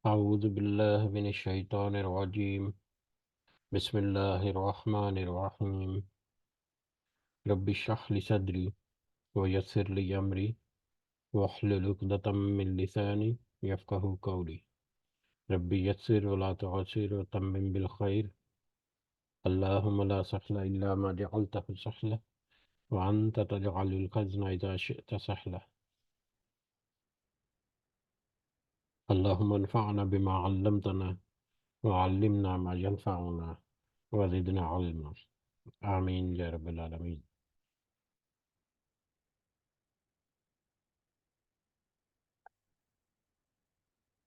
أعوذ بالله من الشيطان الرجيم. بسم الله الرحمن الرحيم. رب اشرح لي صدري ويسر لي أمري واحلل عقدة من لساني يفقهوا قولي. رب يسر ولا تعسر وتمم بالخير. اللهم لا سهل إلا ما جعلته سهلا وأنت تجعل الحزن إذا شئت سهلا. اللهم انفعنا بما علمتنا وعلمنا ما ينفعنا وزدنا علما. آمين يا رب العالمين.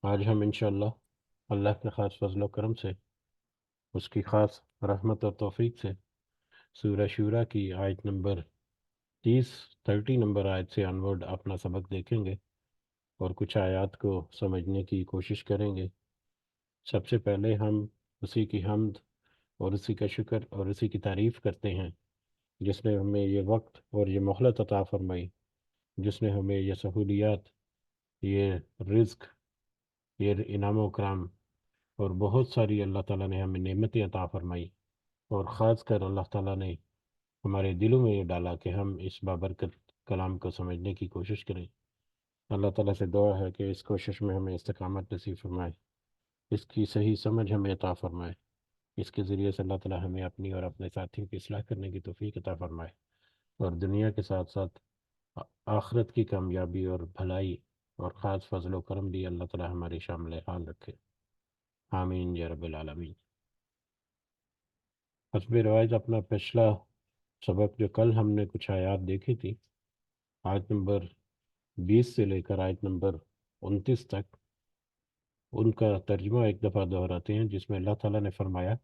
آج ہم انشاءاللہ اللہ کے خاص فضل و کرم سے، اس کی خاص رحمت اور توفیق سے سورہ شورا کی آیت نمبر 30 نمبر آیت سے آنورڈ اپنا سبق دیکھیں گے اور کچھ آیات کو سمجھنے کی کوشش کریں گے۔ سب سے پہلے ہم اسی کی حمد اور اسی کا شکر اور اسی کی تعریف کرتے ہیں جس نے ہمیں یہ وقت اور یہ مہلت عطا فرمائی، جس نے ہمیں یہ سہولیات، یہ رزق، یہ انعام و کرام اور بہت ساری اللہ تعالیٰ نے ہمیں نعمتیں عطا فرمائی، اور خاص کر اللہ تعالیٰ نے ہمارے دلوں میں یہ ڈالا کہ ہم اس بابرکت کلام کو سمجھنے کی کوشش کریں۔ اللہ تعالیٰ سے دعا ہے کہ اس کوشش میں ہمیں استقامت نصیب فرمائے، اس کی صحیح سمجھ ہمیں عطا فرمائے، اس کے ذریعے سے اللہ تعالیٰ ہمیں اپنی اور اپنے ساتھیوں کی اصلاح کرنے کی توفیق عطا فرمائے، اور دنیا کے ساتھ ساتھ آخرت کی کامیابی اور بھلائی اور خاص فضل و کرم بھی اللہ تعالیٰ ہماری شامل حال رکھے۔ آمین یا رب العالمین۔ حسب روایت اپنا پچھلا سبق جو کل ہم نے کچھ آیات دیکھی تھی، آیت نمبر 20 سے لے کر آیت نمبر 29 تک، ان کا ترجمہ ایک دفعہ دہراتے ہیں، جس میں اللہ تعالیٰ نے فرمایا،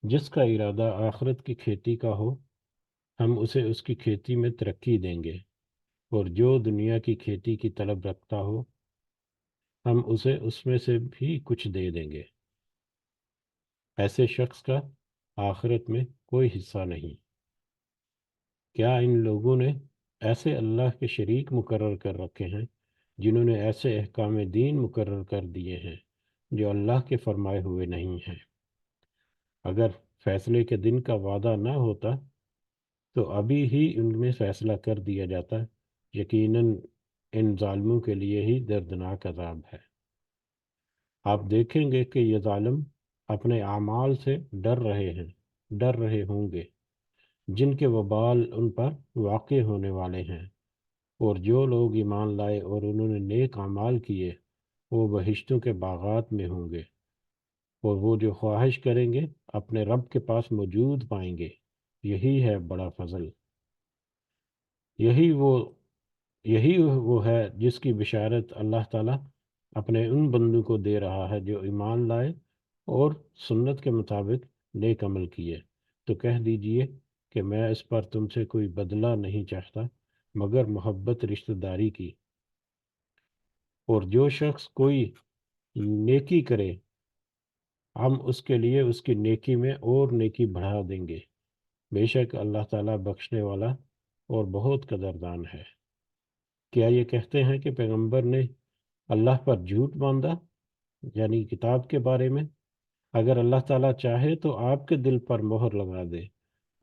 جس کا ارادہ آخرت کی کھیتی کا ہو ہم اسے اس کی کھیتی میں ترقی دیں گے، اور جو دنیا کی کھیتی کی طلب رکھتا ہو ہم اسے اس میں سے بھی کچھ دے دیں گے۔ ایسے شخص کا آخرت میں کوئی حصہ نہیں۔ کیا ان لوگوں نے ایسے اللہ کے شریک مقرر کر رکھے ہیں جنہوں نے ایسے احکام دین مقرر کر دیے ہیں جو اللہ کے فرمائے ہوئے نہیں ہیں؟ اگر فیصلے کے دن کا وعدہ نہ ہوتا تو ابھی ہی ان میں فیصلہ کر دیا جاتا۔ یقیناً ان ظالموں کے لیے ہی دردناک عذاب ہے۔ آپ دیکھیں گے کہ یہ ظالم اپنے اعمال سے ڈر رہے ہوں گے جن کے وبال ان پر واقع ہونے والے ہیں، اور جو لوگ ایمان لائے اور انہوں نے نیک اعمال کیے وہ بہشتوں کے باغات میں ہوں گے، اور وہ جو خواہش کریں گے اپنے رب کے پاس موجود پائیں گے۔ یہی ہے بڑا فضل، یہی وہ یہی وہ ہے جس کی بشارت اللہ تعالیٰ اپنے ان بندوں کو دے رہا ہے جو ایمان لائے اور سنت کے مطابق نیک عمل کیے۔ تو کہہ دیجئے کہ میں اس پر تم سے کوئی بدلہ نہیں چاہتا مگر محبت رشتہ داری کی، اور جو شخص کوئی نیکی کرے ہم اس کے لیے اس کی نیکی میں اور نیکی بڑھا دیں گے۔ بے شک اللہ تعالیٰ بخشنے والا اور بہت قدردان ہے۔ کیا یہ کہتے ہیں کہ پیغمبر نے اللہ پر جھوٹ باندھا، یعنی کتاب کے بارے میں؟ اگر اللہ تعالیٰ چاہے تو آپ کے دل پر مہر لگا دے،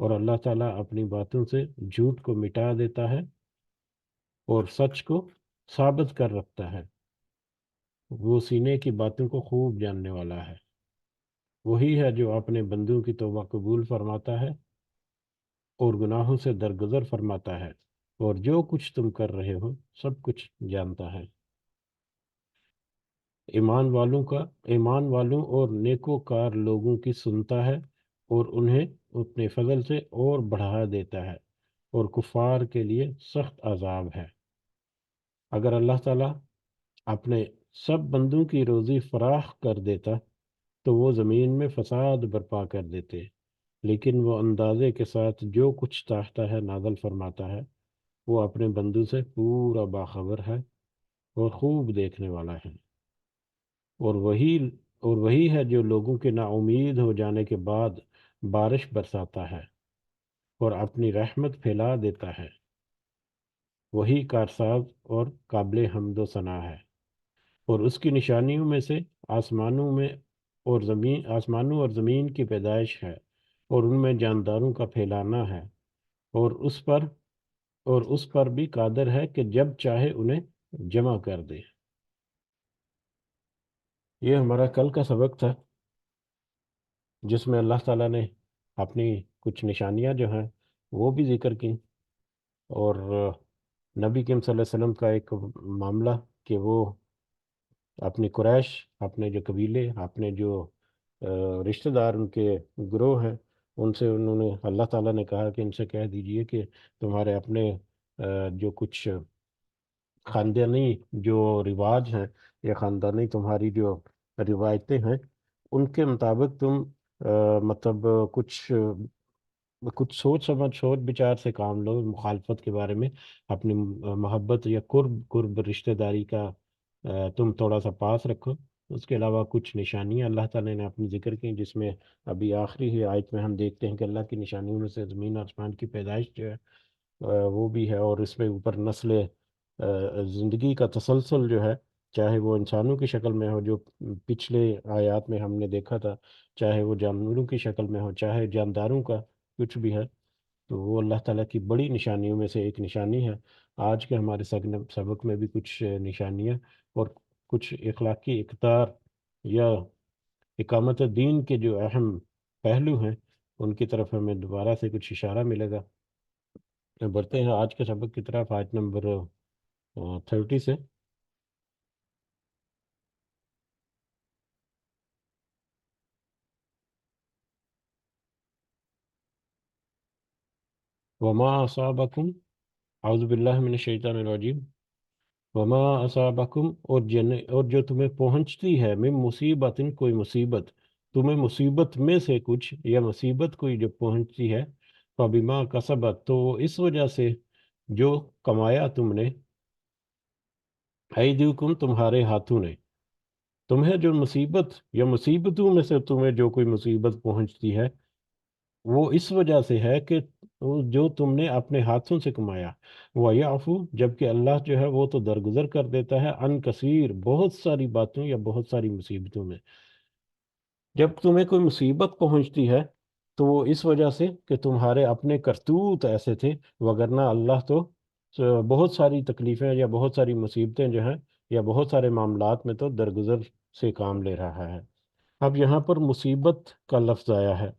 اور اللہ تعالیٰ اپنی باتوں سے جھوٹ کو مٹا دیتا ہے اور سچ کو ثابت کر رکھتا ہے۔ وہ سینے کی باتوں کو خوب جاننے والا ہے۔ وہی ہے جو اپنے بندوں کی توبہ قبول فرماتا ہے اور گناہوں سے درگزر فرماتا ہے، اور جو کچھ تم کر رہے ہو سب کچھ جانتا ہے۔ ایمان والوں اور نیکوکار لوگوں کی سنتا ہے اور انہیں اپنے فضل سے اور بڑھا دیتا ہے، اور کفار کے لیے سخت عذاب ہے۔ اگر اللہ تعالیٰ اپنے سب بندوں کی روزی فراخ کر دیتا تو وہ زمین میں فساد برپا کر دیتے، لیکن وہ اندازے کے ساتھ جو کچھ چاہتا ہے نازل فرماتا ہے۔ وہ اپنے بندوں سے پورا باخبر ہے اور خوب دیکھنے والا ہے۔ اور وہی ہے جو لوگوں کے نا امید ہو جانے کے بعد بارش برساتا ہے اور اپنی رحمت پھیلا دیتا ہے۔ وہی کارساز اور قابل حمد و ثنا ہے۔ اور اس کی نشانیوں میں سے آسمانوں میں اور زمین آسمانوں اور زمین کی پیدائش ہے، اور ان میں جانداروں کا پھیلانا ہے، اور اس پر بھی قادر ہے کہ جب چاہے انہیں جمع کر دے۔ یہ ہمارا کل کا سبق تھا، جس میں اللہ تعالیٰ نے اپنی کچھ نشانیاں جو ہیں وہ بھی ذکر کی، اور نبی کریم صلی اللہ علیہ وسلم کا ایک معاملہ کہ وہ اپنی قریش، اپنے جو قبیلے، اپنے جو رشتہ دار ان کے گروہ ہیں، ان سے انہوں نے اللہ تعالیٰ نے کہا کہ ان سے کہہ دیجئے کہ تمہارے اپنے جو کچھ خاندانی جو رواج ہیں یا خاندانی تمہاری جو روایتیں ہیں، ان کے مطابق تم مطلب کچھ سوچ سمجھ سوچ بچار سے کام لو، مخالفت کے بارے میں اپنی محبت یا قرب رشتہ داری کا تم تھوڑا سا پاس رکھو۔ اس کے علاوہ کچھ نشانیاں اللہ تعالیٰ نے اپنی ذکر کی، جس میں ابھی آخری ہی آیت میں ہم دیکھتے ہیں کہ اللہ کی نشانیوں میں سے زمین آسمان کی پیدائش جو ہے وہ بھی ہے، اور اس میں اوپر نسل زندگی کا تسلسل جو ہے، چاہے وہ انسانوں کی شکل میں ہو جو پچھلے آیات میں ہم نے دیکھا تھا، چاہے وہ جانوروں کی شکل میں ہو، چاہے جانداروں کا کچھ بھی ہے، تو وہ اللہ تعالیٰ کی بڑی نشانیوں میں سے ایک نشانی ہے۔ آج کے ہمارے سبق میں بھی کچھ نشانیاں اور کچھ اخلاقی اقدار یا اقامت دین کے جو اہم پہلو ہیں، ان کی طرف ہمیں دوبارہ سے کچھ اشارہ ملے گا۔ بڑھتے ہیں آج کے سبق کی طرف، آیت نمبر 30 سے۔ وما اصابکم، اعوذ باللہ من الشیطان الرجیم، وما اصابکم، اور جو تمہیں پہنچتی ہے، من مصیبت، کوئی مصیبت، تمہیں مصیبت میں سے کچھ یا مصیبت کوئی جو پہنچتی ہے، فبما کسبت، تو وہ اس وجہ سے جو کمایا تم نے، ایدیکم، تمہارے ہاتھوں نے، تمہیں جو مصیبت یا مصیبتوں میں سے تمہیں جو کوئی مصیبت پہنچتی ہے، وہ اس وجہ سے ہے کہ وہ جو تم نے اپنے ہاتھوں سے کمایا۔ وَيَعْفُو، جبکہ اللہ جو ہے وہ تو درگزر کر دیتا ہے، ان کثیر، بہت ساری باتوں یا بہت ساری مصیبتوں میں۔ جب تمہیں کوئی مصیبت پہنچتی ہے تو وہ اس وجہ سے کہ تمہارے اپنے کرتوت ایسے تھے، وگرنہ اللہ تو بہت ساری تکلیفیں یا بہت ساری مصیبتیں جو ہیں یا بہت سارے معاملات میں تو درگزر سے کام لے رہا ہے۔ اب یہاں پر مصیبت کا لفظ آیا ہے۔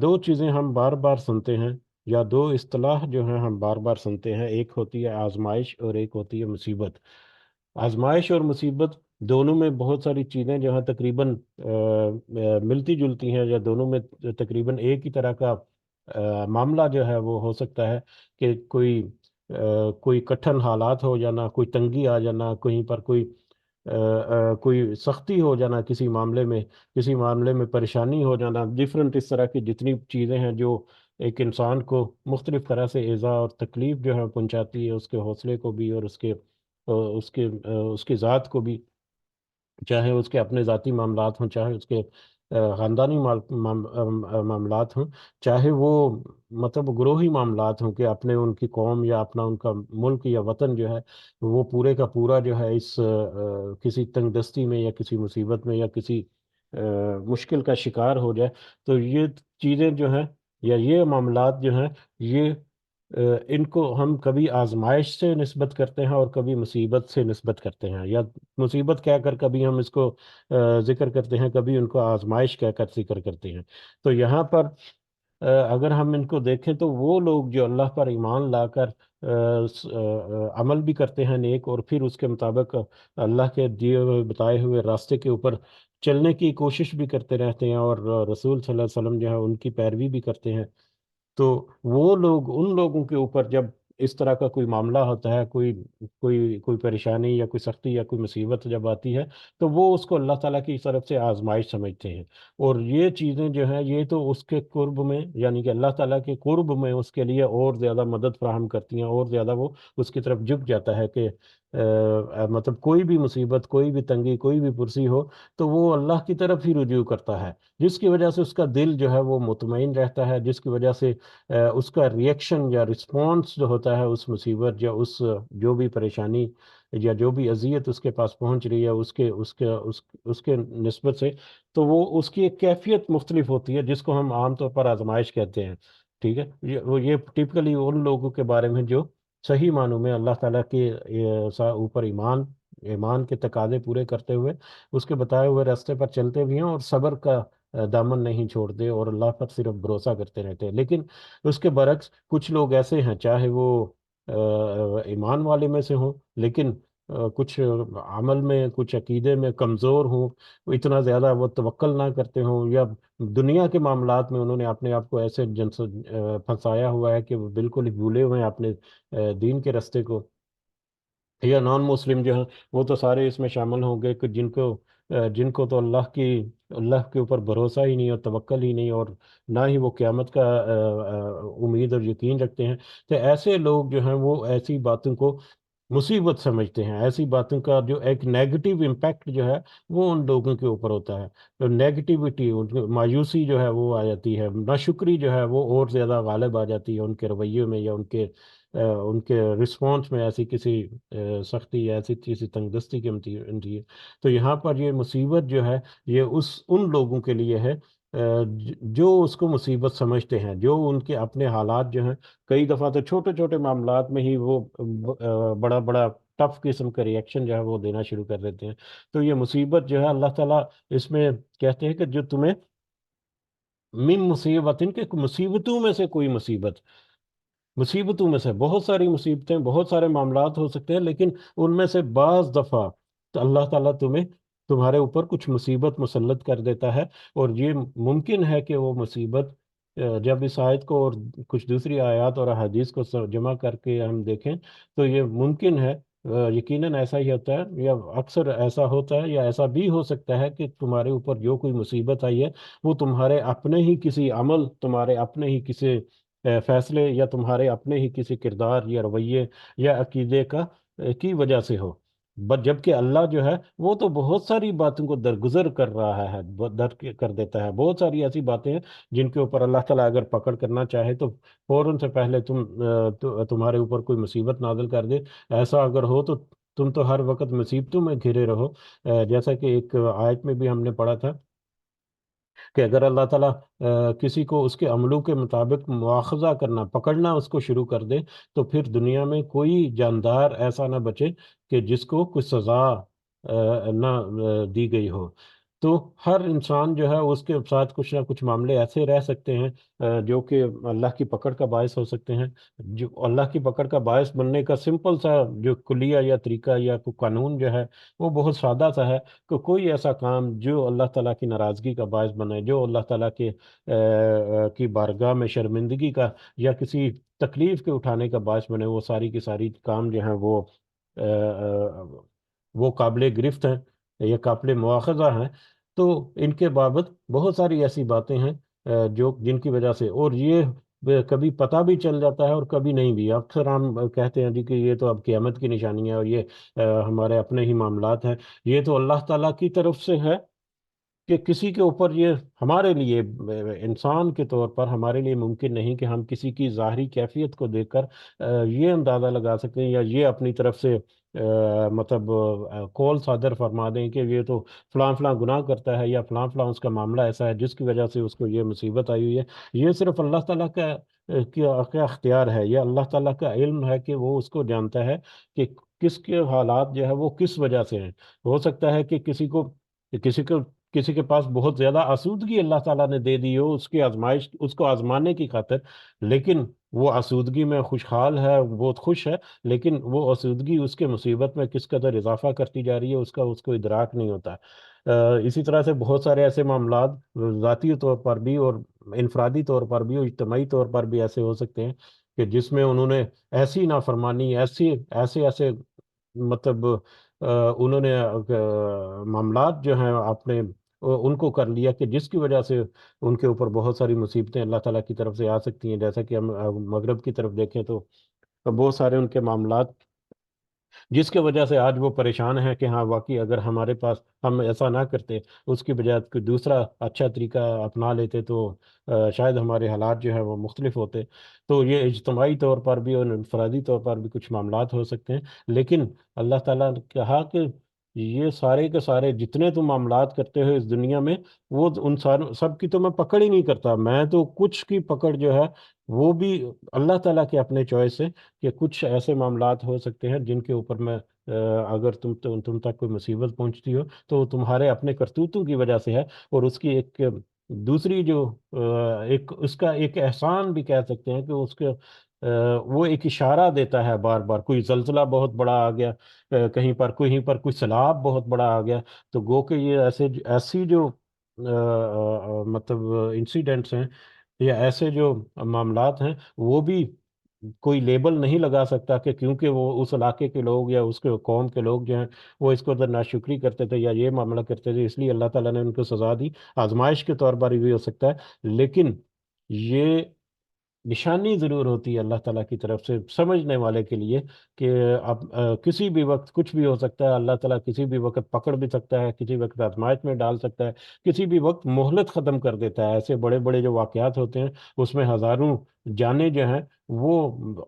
دو چیزیں ہم بار بار سنتے ہیں، یا دو اصطلاح جو ہیں ہم بار بار سنتے ہیں، ایک ہوتی ہے آزمائش اور ایک ہوتی ہے مصیبت۔ آزمائش اور مصیبت دونوں میں بہت ساری چیزیں جو ہیں تقریباً ملتی جلتی ہیں، یا دونوں میں تقریباً ایک ہی طرح کا معاملہ جو ہے وہ ہو سکتا ہے کہ کوئی کٹھن حالات ہو جانا، کوئی تنگی آ جانا، کہیں پر کوئی سختی ہو جانا، کسی معاملے میں پریشانی ہو جانا، ڈفرینٹ اس طرح کی جتنی چیزیں ہیں جو ایک انسان کو مختلف طرح سے ایذا اور تکلیف جو ہے پہنچاتی ہے، اس کے حوصلے کو بھی اور اس کی ذات کو بھی، چاہے اس کے اپنے ذاتی معاملات ہوں، چاہے اس کے خاندانی معاملات ہوں، چاہے وہ مطلب گروہی معاملات ہوں کہ اپنے ان کی قوم یا اپنا ان کا ملک یا وطن جو ہے وہ پورے کا پورا جو ہے اس کسی تنگ دستی میں یا کسی مصیبت میں یا کسی مشکل کا شکار ہو جائے، تو یہ چیزیں جو ہیں یا یہ معاملات جو ہیں، یہ ان کو ہم کبھی آزمائش سے نسبت کرتے ہیں اور کبھی مصیبت سے نسبت کرتے ہیں، یا مصیبت کہہ کر کبھی ہم اس کو ذکر کرتے ہیں، کبھی ان کو آزمائش کہہ کر ذکر کرتے ہیں۔ تو یہاں پر اگر ہم ان کو دیکھیں تو وہ لوگ جو اللہ پر ایمان لا کر عمل بھی کرتے ہیں نیک، اور پھر اس کے مطابق اللہ کے دیے ہوئے بتائے ہوئے راستے کے اوپر چلنے کی کوشش بھی کرتے رہتے ہیں، اور رسول صلی اللہ علیہ وسلم جو ہے ان کی پیروی بھی کرتے ہیں، تو وہ لوگ، ان لوگوں کے اوپر جب اس طرح کا کوئی معاملہ ہوتا ہے، کوئی پریشانی یا کوئی سختی یا کوئی مصیبت جب آتی ہے، تو وہ اس کو اللہ تعالیٰ کی طرف سے آزمائش سمجھتے ہیں، اور یہ چیزیں جو ہیں یہ تو اس کے قرب میں، یعنی کہ اللہ تعالیٰ کے قرب میں اس کے لیے اور زیادہ مدد فراہم کرتی ہیں، اور زیادہ وہ اس کی طرف جھک جاتا ہے کہ مطلب کوئی بھی مصیبت، کوئی بھی تنگی، کوئی بھی پرسی ہو تو وہ اللہ کی طرف ہی رجوع کرتا ہے، جس کی وجہ سے اس کا دل جو ہے وہ مطمئن رہتا ہے، جس کی وجہ سے اس کا ریئیکشن یا رسپانس جو ہوتا ہے اس مصیبت یا اس جو بھی پریشانی یا جو بھی اذیت اس کے پاس پہنچ رہی ہے اس کے نسبت سے، تو وہ اس کی ایک کیفیت مختلف ہوتی ہے، جس کو ہم عام طور پر آزمائش کہتے ہیں. ٹھیک ہے، یہ ٹپکلی ان لوگوں کے بارے میں جو صحیح معنوں میں اللہ تعالیٰ کے اوپر ایمان کے تقاضے پورے کرتے ہوئے اس کے بتائے ہوئے راستے پر چلتے بھی ہیں، اور صبر کا دامن نہیں چھوڑتے، اور اللہ پر صرف بھروسہ کرتے رہتے ہیں. لیکن اس کے برعکس کچھ لوگ ایسے ہیں، چاہے وہ ایمان والے میں سے ہوں، لیکن کچھ عمل میں، کچھ عقیدے میں کمزور ہوں، وہ اتنا زیادہ وہ توکل نہ کرتے ہوں، یا دنیا کے معاملات میں انہوں نے اپنے آپ کو ایسے پھنسایا ہوا ہے کہ وہ بالکل ہی بھولے ہوئے ہیں اپنے دین کے راستے کو. یا نان مسلم جو ہیں وہ تو سارے اس میں شامل ہوں گے، کہ جن کو تو اللہ کے اوپر بھروسہ ہی نہیں اور توکل ہی نہیں، اور نہ ہی وہ قیامت کا امید اور یقین رکھتے ہیں. تو ایسے لوگ جو ہیں وہ ایسی باتوں کو مصیبت سمجھتے ہیں، ایسی باتوں کا جو ایک نیگیٹو امپیکٹ جو ہے وہ ان لوگوں کے اوپر ہوتا ہے. تو نیگیٹیوٹی، مایوسی جو ہے وہ آ جاتی ہے، ناشکری جو ہے وہ اور زیادہ غالب آ جاتی ہے ان کے رویے میں، یا ان کے رسپانس میں ایسی کسی سختی یا ایسی کسی تنگ دستی کی ہوتی ہے. تو یہاں پر یہ مصیبت جو ہے یہ ان لوگوں کے لیے ہے جو اس کو مصیبت سمجھتے ہیں، جو ان کے اپنے حالات جو ہیں کئی دفعہ تو چھوٹے چھوٹے معاملات میں ہی وہ بڑا بڑا ٹف قسم کا ریئیکشن جو ہے وہ دینا شروع کر دیتے ہیں. تو یہ مصیبت جو ہے اللہ تعالیٰ اس میں کہتے ہیں کہ جو تمہیں من مصیبت، ان کے مصیبتوں میں سے کوئی مصیبتوں میں سے بہت ساری مصیبتیں، بہت سارے معاملات ہو سکتے ہیں، لیکن ان میں سے بعض دفعہ تو اللہ تعالیٰ تمہارے اوپر کچھ مصیبت مسلط کر دیتا ہے. اور یہ ممکن ہے کہ وہ مصیبت جب اس آیت کو اور کچھ دوسری آیات اور احادیث کو جمع کر کے ہم دیکھیں تو یہ ممکن ہے، یقیناً ایسا ہی ہوتا ہے، یا اکثر ایسا ہوتا ہے، یا ایسا بھی ہو سکتا ہے کہ تمہارے اوپر جو کوئی مصیبت آئی ہے وہ تمہارے اپنے ہی کسی عمل، تمہارے اپنے ہی کسی فیصلے، یا تمہارے اپنے ہی کسی کردار یا رویے یا عقیدے کی وجہ سے ہو. جبکہ اللہ جو ہے وہ تو بہت ساری باتوں کو درگزر کر رہا ہے، کر دیتا ہے. بہت ساری ایسی باتیں ہیں جن کے اوپر اللہ تعالیٰ اگر پکڑ کرنا چاہے تو فوراً سے پہلے تمہارے اوپر کوئی مصیبت نازل کر دے. ایسا اگر ہو تو تم تو ہر وقت مصیبتوں میں گھرے رہو. جیسا کہ ایک آیت میں بھی ہم نے پڑھا تھا کہ اگر اللہ تعالیٰ کسی کو اس کے عملوں کے مطابق مواخذہ کرنا، پکڑنا اس کو شروع کر دے، تو پھر دنیا میں کوئی جاندار ایسا نہ بچے کہ جس کو کوئی سزا نہ دی گئی ہو. تو ہر انسان جو ہے اس کے ساتھ کچھ نہ کچھ معاملے ایسے رہ سکتے ہیں جو کہ اللہ کی پکڑ کا باعث ہو سکتے ہیں. جو اللہ کی پکڑ کا باعث بننے کا سمپل سا جو کلیہ یا طریقہ یا کوئی قانون جو ہے وہ بہت سادہ سا ہے، کہ کوئی ایسا کام جو اللہ تعالیٰ کی ناراضگی کا باعث بنے، جو اللہ تعالیٰ کی بارگاہ میں شرمندگی کا یا کسی تکلیف کے اٹھانے کا باعث بنے، وہ ساری کی ساری کام جو ہیں آ، آ، وہ قابل گرفت ہیں یا قابل مواخذہ ہیں. تو ان کے بابت بہت ساری ایسی باتیں ہیں جن کی وجہ سے، اور یہ کبھی پتہ بھی چل جاتا ہے اور کبھی نہیں بھی. اکثر ہم کہتے ہیں جی کہ یہ تو اب قیامت کی نشانی ہے، اور یہ ہمارے اپنے ہی معاملات ہیں. یہ تو اللہ تعالیٰ کی طرف سے ہے کہ کسی کے اوپر یہ ہمارے لیے انسان کے طور پر ہمارے لیے ممکن نہیں کہ ہم کسی کی ظاہری کیفیت کو دیکھ کر یہ اندازہ لگا سکیں، یا یہ اپنی طرف سے مطلب قول صادر فرما دیں کہ یہ تو فلاں فلاں گناہ کرتا ہے، یا فلاں فلاں اس کا معاملہ ایسا ہے جس کی وجہ سے اس کو یہ مصیبت آئی ہوئی ہے. یہ صرف اللہ تعالیٰ کا اختیار ہے، یہ اللہ تعالیٰ کا علم ہے کہ وہ اس کو جانتا ہے کہ کس کے حالات جو ہے وہ کس وجہ سے ہیں. ہو سکتا ہے کہ کسی کو کسی کے پاس بہت زیادہ آسودگی اللہ تعالیٰ نے دے دی ہو اس کی آزمائش، اس کو آزمانے کی خاطر، لیکن وہ آسودگی میں خوشحال ہے، بہت خوش ہے، لیکن وہ آسودگی اس کے مصیبت میں کس قدر اضافہ کرتی جا رہی ہے اس کو ادراک نہیں ہوتا. اسی طرح سے بہت سارے ایسے معاملات ذاتی طور پر بھی اور انفرادی طور پر بھی اور اجتماعی طور پر بھی ایسے ہو سکتے ہیں کہ جس میں انہوں نے ایسی نافرمانی، ایسے ایسے مطلب انہوں نے معاملات جو ہیں اپنے ان کو کر لیا کہ جس کی وجہ سے ان کے اوپر بہت ساری مصیبتیں اللہ تعالیٰ کی طرف سے آ سکتی ہیں. جیسا کہ ہم مغرب کی طرف دیکھیں تو بہت سارے ان کے معاملات جس کی وجہ سے آج وہ پریشان ہے کہ ہاں واقعی اگر ہمارے پاس ہم ایسا نہ کرتے، اس کی بجائے کوئی دوسرا اچھا طریقہ اپنا لیتے تو شاید ہمارے حالات جو ہے وہ مختلف ہوتے۔ تو یہ اجتماعی طور پر بھی اور انفرادی طور پر بھی کچھ معاملات ہو سکتے ہیں، لیکن اللہ تعالیٰ نے کہا کہ یہ سارے کے سارے جتنے تم معاملات کرتے ہو اس دنیا میں، وہ ان ساروں سب کی تو میں پکڑ ہی نہیں کرتا، میں تو کچھ کی پکڑ جو ہے وہ بھی اللہ تعالیٰ کے اپنے چوائس سے، کہ کچھ ایسے معاملات ہو سکتے ہیں جن کے اوپر میں اگر تم تک کوئی مصیبت پہنچتی ہو تو وہ تمہارے اپنے کرتوتوں کی وجہ سے ہے، اور اس کی ایک دوسری جو ایک اس کا ایک احسان بھی کہہ سکتے ہیں کہ اس کے وہ ایک اشارہ دیتا ہے بار بار، کوئی زلزلہ بہت بڑا آ گیا، کہیں پر کوئی سیلاب بہت بڑا آ گیا، تو گو کہ یہ ایسی جو مطلب انسیڈنٹس ہیں یا ایسے جو معاملات ہیں، وہ بھی کوئی لیبل نہیں لگا سکتا کہ کیونکہ وہ اس علاقے کے لوگ یا اس کے قوم کے لوگ جو ہیں وہ اس کو اندر ناشکری کرتے تھے یا یہ معاملہ کرتے تھے، اس لیے اللہ تعالیٰ نے ان کو سزا دی، آزمائش کے طور پر بھی ہو سکتا ہے، لیکن یہ نشانی ضرور ہوتی ہے اللہ تعالیٰ کی طرف سے سمجھنے والے کے لیے کہ اب کسی بھی وقت کچھ بھی ہو سکتا ہے، اللہ تعالیٰ کسی بھی وقت پکڑ بھی سکتا ہے، کسی وقت آزمائش میں ڈال سکتا ہے، کسی بھی وقت مہلت ختم کر دیتا ہے۔ ایسے بڑے بڑے جو واقعات ہوتے ہیں اس میں ہزاروں جانیں جو ہیں وہ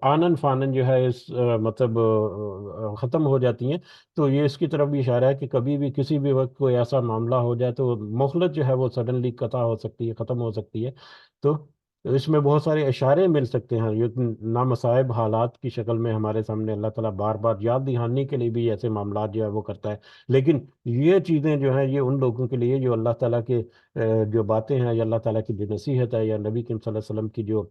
آنن فانن جو ہے اس مطلب ختم ہو جاتی ہیں۔ تو یہ اس کی طرف بھی اشارہ ہے کہ کبھی بھی کسی بھی وقت کوئی ایسا معاملہ ہو جائے تو مہلت جو ہے وہ سڈنلی قطع ہو سکتی ہے، ختم ہو سکتی ہے۔ تو اس میں بہت سارے اشارے مل سکتے ہیں، یہ نامصائب حالات کی شکل میں ہمارے سامنے اللہ تعالیٰ بار بار یاد دہانی کے لیے بھی ایسے معاملات جو ہے وہ کرتا ہے، لیکن یہ چیزیں جو ہیں یہ ان لوگوں کے لیے جو اللہ تعالیٰ کے جو باتیں ہیں یا اللہ تعالیٰ کی جو نصیحت ہے یا نبی کریم صلی اللہ علیہ وسلم کی جو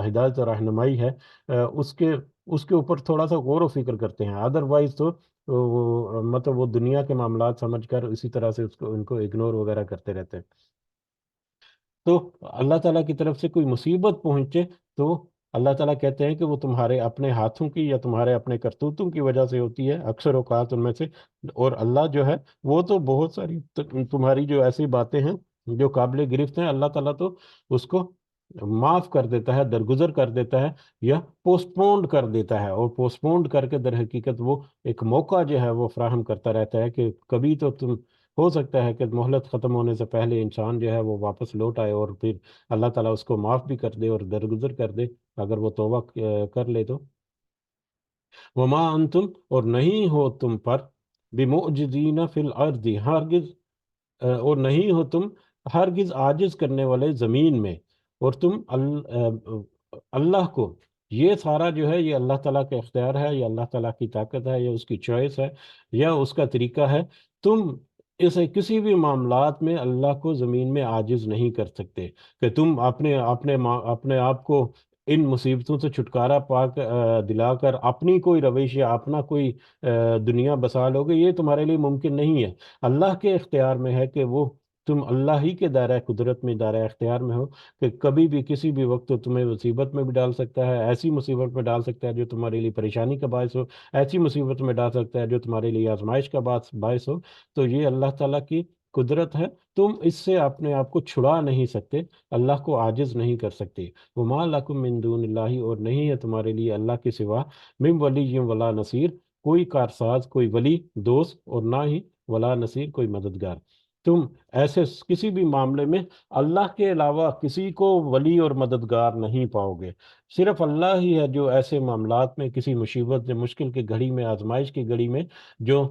ہدایت اور رہنمائی ہے، اس کے اوپر تھوڑا سا غور و فکر کرتے ہیں، ادروائز تو مطلب وہ دنیا کے معاملات سمجھ کر اسی طرح سے ان کو اگنور وغیرہ کرتے رہتے ہیں۔ تو اللہ تعالیٰ کی طرف سے کوئی مصیبت پہنچے تو اللہ تعالیٰ کہتے ہیں کہ وہ تمہارے اپنے ہاتھوں کی یا تمہارے اپنے کرتوتوں کی وجہ سے ہوتی ہے، اکثر اوقات ان میں سے، اور اللہ جو ہے وہ تو بہت ساری تمہاری جو ایسی باتیں ہیں جو قابل گرفت ہیں، اللہ تعالیٰ تو اس کو معاف کر دیتا ہے، درگزر کر دیتا ہے یا پوسٹ پونڈ کر دیتا ہے، اور پوسٹ پونڈ کر کے در حقیقت وہ ایک موقع جو ہے وہ فراہم کرتا رہتا ہے کہ کبھی تو تم ہو سکتا ہے کہ مہلت ختم ہونے سے پہلے انسان جو ہے وہ واپس لوٹ آئے اور پھر اللہ تعالیٰ اس کو معاف بھی کر دے اور درگزر کر دے اگر وہ توبہ کر لے تو۔ وما انتم، اور نہیں ہو تم پر، بمعجزین فی الارض، ہرگز اور نہیں ہو تم ہرگز عاجز کرنے والے زمین میں، اور تم اللہ کو، یہ سارا جو ہے یہ اللہ تعالیٰ کا اختیار ہے یا اللہ تعالیٰ کی طاقت ہے یا اس کی چوائس ہے یا اس کا طریقہ ہے، تم اسے کسی بھی معاملات میں اللہ کو زمین میں عاجز نہیں کر سکتے کہ تم اپنے آپ کو ان مصیبتوں سے چھٹکارا دلا کر اپنی کوئی روش یا اپنا کوئی دنیا بسا لو گے، یہ تمہارے لیے ممکن نہیں ہے۔ اللہ کے اختیار میں ہے کہ وہ تم اللہ ہی کے دائرہ قدرت میں، دائرہ اختیار میں ہو کہ کبھی بھی کسی بھی وقت تمہیں مصیبت میں بھی ڈال سکتا ہے، ایسی مصیبت میں ڈال سکتا ہے جو تمہارے لیے پریشانی کا باعث ہو، ایسی مصیبت میں ڈال سکتا ہے جو تمہارے لیے آزمائش کا باعث ہو۔ تو یہ اللہ تعالیٰ کی قدرت ہے، تم اس سے اپنے آپ کو چھڑا نہیں سکتے، اللہ کو عاجز نہیں کر سکتے۔ وما لکم من دون اللہ، اور نہیں ہے تمہارے لیے اللہ کے سوا، من ولی ولا نصیر، کوئی کارساز، کوئی ولی دوست، اور نہ ہی ولا نصیر، کوئی مددگار۔ تم ایسے کسی بھی معاملے میں اللہ کے علاوہ کسی کو ولی اور مددگار نہیں پاؤ گے، صرف اللہ ہی ہے جو ایسے معاملات میں کسی مصیبت یا مشکل کی گھڑی میں، آزمائش کی گھڑی میں، جو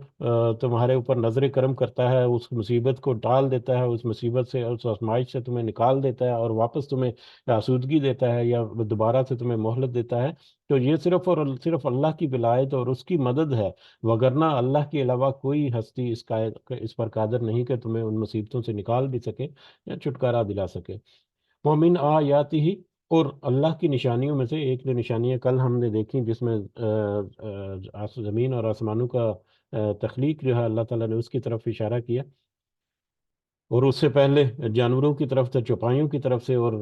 تمہارے اوپر نظر کرم کرتا ہے، اس مصیبت کو ٹال دیتا ہے، اس مصیبت سے، اس آزمائش سے تمہیں نکال دیتا ہے اور واپس تمہیں آسودگی دیتا ہے یا دوبارہ سے تمہیں مہلت دیتا ہے۔ تو یہ صرف اور صرف اللہ کی ولایت اور اس کی مدد ہے، وگرنہ اللہ کے علاوہ کوئی ہستی اس پر قادر نہیں کہ تمہیں ان مصیبتوں سے نکال بھی سکے یا چھٹکارا دلا سکے۔ ومن آیاتی ہی، اور اللہ کی نشانیوں میں سے ایک جو نشانیاں کل ہم نے دیکھی جس میں زمین اور آسمانوں کا تخلیق جو ہے اللہ تعالیٰ نے اس کی طرف اشارہ کیا، اور اس سے پہلے جانوروں کی طرف سے، چوپایوں کی طرف سے اور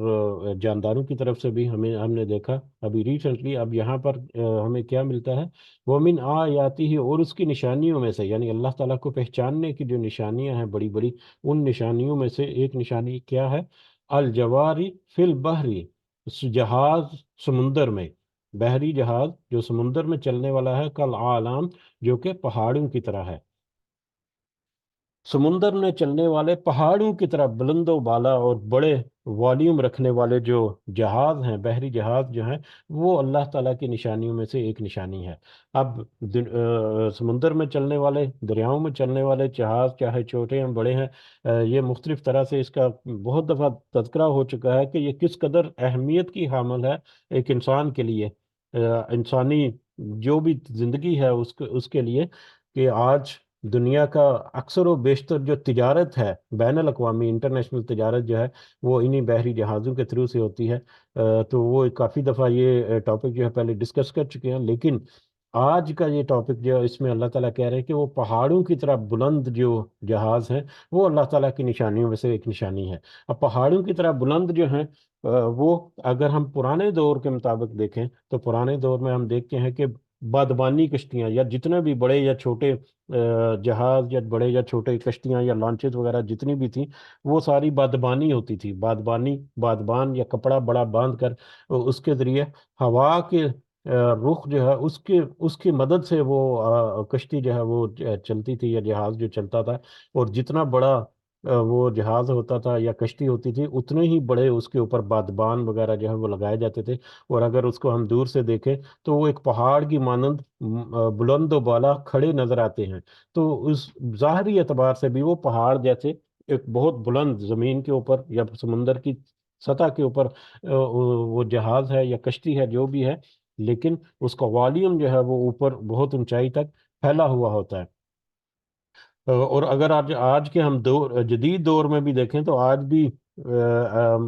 جانداروں کی طرف سے بھی ہم نے دیکھا ابھی ریسنٹلی۔ اب یہاں پر ہمیں کیا ملتا ہے؟ وہ من آیاتی ہی، اور اس کی نشانیوں میں سے، یعنی اللہ تعالیٰ کو پہچاننے کی جو نشانیاں ہیں بڑی بڑی، ان نشانیوں میں سے ایک نشانی کیا ہے؟ الجواری فی البحری، جہاز سمندر میں، بحری جہاز جو سمندر میں چلنے والا ہے، کل عالم جو کہ پہاڑوں کی طرح ہے، سمندر میں چلنے والے پہاڑوں کی طرح بلند و بالا اور بڑے والیوم رکھنے والے جو جہاز ہیں، بحری جہاز جو ہیں، وہ اللہ تعالیٰ کی نشانیوں میں سے ایک نشانی ہے۔ اب سمندر میں چلنے والے، دریاؤں میں چلنے والے جہاز چاہے چھوٹے ہیں بڑے ہیں، یہ مختلف طرح سے اس کا بہت دفعہ تذکرہ ہو چکا ہے کہ یہ کس قدر اہمیت کی حامل ہے ایک انسان کے لیے، انسانی جو بھی زندگی ہے اس کے لیے، کہ آج دنیا کا اکثر و بیشتر جو تجارت ہے، بین الاقوامی انٹرنیشنل تجارت جو ہے، وہ انہی بحری جہازوں کے تھرو سے ہوتی ہے۔ تو وہ کافی دفعہ یہ ٹاپک جو ہے پہلے ڈسکس کر چکے ہیں، لیکن آج کا یہ ٹاپک جو ہے اس میں اللہ تعالیٰ کہہ رہے ہیں کہ وہ پہاڑوں کی طرح بلند جو جہاز ہیں، وہ اللہ تعالیٰ کی نشانیوں میں سے ایک نشانی ہے۔ اب پہاڑوں کی طرح بلند جو ہیں، وہ اگر ہم پرانے دور کے مطابق دیکھیں تو پرانے دور میں ہم دیکھتے ہیں کہ بادبانی کشتیاں یا جتنے بھی بڑے یا چھوٹے جہاز یا بڑے یا چھوٹے کشتیاں یا لانچز وغیرہ جتنی بھی تھیں، وہ ساری بادبانی ہوتی تھی، بادبان یا کپڑا بڑا باندھ کر اس کے ذریعے ہوا کے رخ جو ہے اس کی مدد سے وہ کشتی جو ہے وہ چلتی تھی یا جہاز جو چلتا تھا، اور جتنا بڑا وہ جہاز ہوتا تھا یا کشتی ہوتی تھی، اتنے ہی بڑے اس کے اوپر بادبان وغیرہ جو ہے وہ لگائے جاتے تھے، اور اگر اس کو ہم دور سے دیکھیں تو وہ ایک پہاڑ کی مانند بلند و بالا کھڑے نظر آتے ہیں۔ تو اس ظاہری اعتبار سے بھی وہ پہاڑ جیسے ایک بہت بلند زمین کے اوپر یا سمندر کی سطح کے اوپر وہ جہاز ہے یا کشتی ہے جو بھی ہے، لیکن اس کا والیوم جو ہے وہ اوپر بہت اونچائی تک پھیلا ہوا ہوتا ہے۔ اور اگر آج کے ہم جدید دور میں بھی دیکھیں تو آج بھی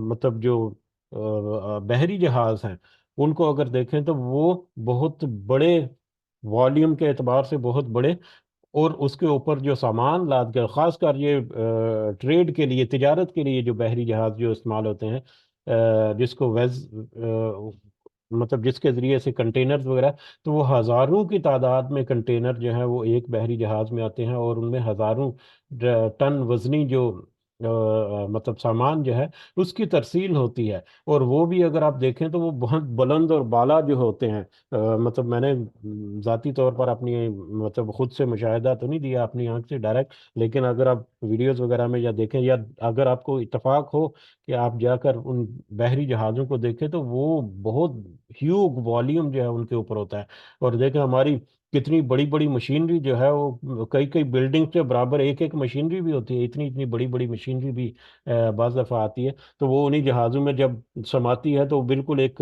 مطلب جو بحری جہاز ہیں، ان کو اگر دیکھیں تو وہ بہت بڑے والیوم کے اعتبار سے بہت بڑے، اور اس کے اوپر جو سامان لاد کر، خاص کر یہ ٹریڈ کے لیے، تجارت کے لیے جو بحری جہاز جو استعمال ہوتے ہیں، جس کو مطلب جس کے ذریعے سے کنٹینرز وغیرہ، تو وہ ہزاروں کی تعداد میں کنٹینر جو ہیں وہ ایک بحری جہاز میں آتے ہیں، اور ان میں ہزاروں ٹن وزنی جو مطلب سامان جو ہے اس کی ترسیل ہوتی ہے، اور وہ بھی اگر آپ دیکھیں تو وہ بہت بلند اور بالا جو ہوتے ہیں۔ مطلب میں نے ذاتی طور پر اپنی مطلب خود سے مشاہدہ تو نہیں دیا اپنی آنکھ سے ڈائریکٹ، لیکن اگر آپ ویڈیوز وغیرہ میں یا دیکھیں، یا اگر آپ کو اتفاق ہو کہ آپ جا کر ان بحری جہازوں کو دیکھیں، تو وہ بہت ہیوگ والیوم جو ہے ان کے اوپر ہوتا ہے۔ اور دیکھیں ہماری کتنی بڑی بڑی مشینری جو ہے وہ کئی کئی بلڈنگ کے برابر ایک ایک مشینری بھی ہوتی ہے، اتنی اتنی بڑی بڑی مشینری بھی بعض دفعہ آتی ہے، تو وہ انہی جہازوں میں جب سماتی ہے تو بالکل ایک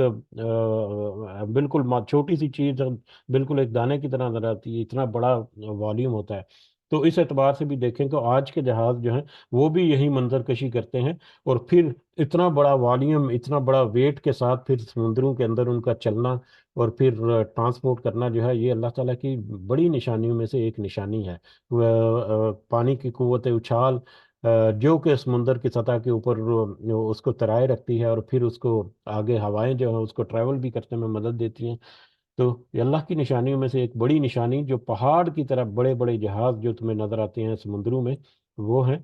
بالکل چھوٹی سی چیز بالکل ایک دانے کی طرح نظر آتی ہے، اتنا بڑا والیوم ہوتا ہے۔ تو اس اعتبار سے بھی دیکھیں تو آج کے جہاز جو ہیں وہ بھی یہی منظر کشی کرتے ہیں، اور پھر اتنا بڑا والیوم، اتنا بڑا ویٹ کے ساتھ پھر سمندروں کے اندر ان کا چلنا اور پھر ٹرانسپورٹ کرنا جو ہے، یہ اللہ تعالیٰ کی بڑی نشانیوں میں سے ایک نشانی ہے۔ پانی کی قوت اچھال جو کہ سمندر کی سطح کے اوپر اس کو ترائے رکھتی ہے، اور پھر اس کو آگے ہوائیں جو ہیں اس کو ٹریول بھی کرنے میں مدد دیتی ہیں۔ تو یہ اللہ کی نشانیوں میں سے ایک بڑی نشانی جو پہاڑ کی طرح بڑے بڑے جہاز جو تمہیں نظر آتے ہیں سمندروں میں، وہ ہیں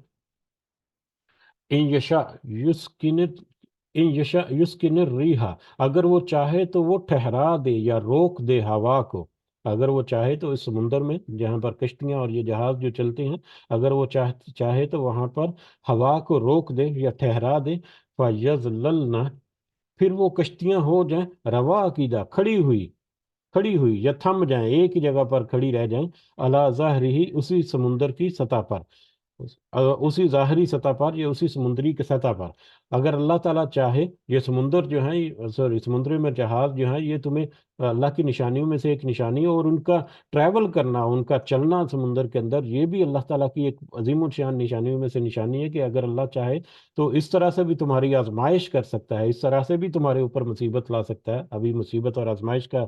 ان یشا یسکنت ان یشا یسکن ریحا، اگر وہ چاہے تو وہ ٹھہرا دے یا روک دے ہوا کو۔ اگر وہ چاہے تو اس سمندر میں جہاں پر کشتیاں اور یہ جہاز جو چلتے ہیں، اگر وہ چاہے تو وہاں پر ہوا کو روک دے یا ٹھہرا دے، فَيَظْلَلْنَ، پھر وہ کشتیاں ہو جائیں روا عقیدہ، کھڑی ہوئی یا تھم جائیں، ایک ہی جگہ پر کھڑی رہ جائیں، علی ظاہرہ، اسی سمندر کی سطح پر، اسی ظاہری سطح پر یا اسی سمندری کی سطح پر۔ اگر اللہ تعالیٰ چاہے، یہ سمندر جو ہیں، سوری، سمندر میں جہاز جو ہیں، یہ تمہیں اللہ کی نشانیوں میں سے ایک نشانی ہے، اور ان کا ٹریول کرنا، ان کا چلنا سمندر کے اندر، یہ بھی اللہ تعالیٰ کی ایک عظیم الشان نشانیوں میں سے نشانی ہے، کہ اگر اللہ چاہے تو اس طرح سے بھی تمہاری آزمائش کر سکتا ہے، اس طرح سے بھی تمہارے اوپر مصیبت لا سکتا ہے۔ ابھی مصیبت اور آزمائش کا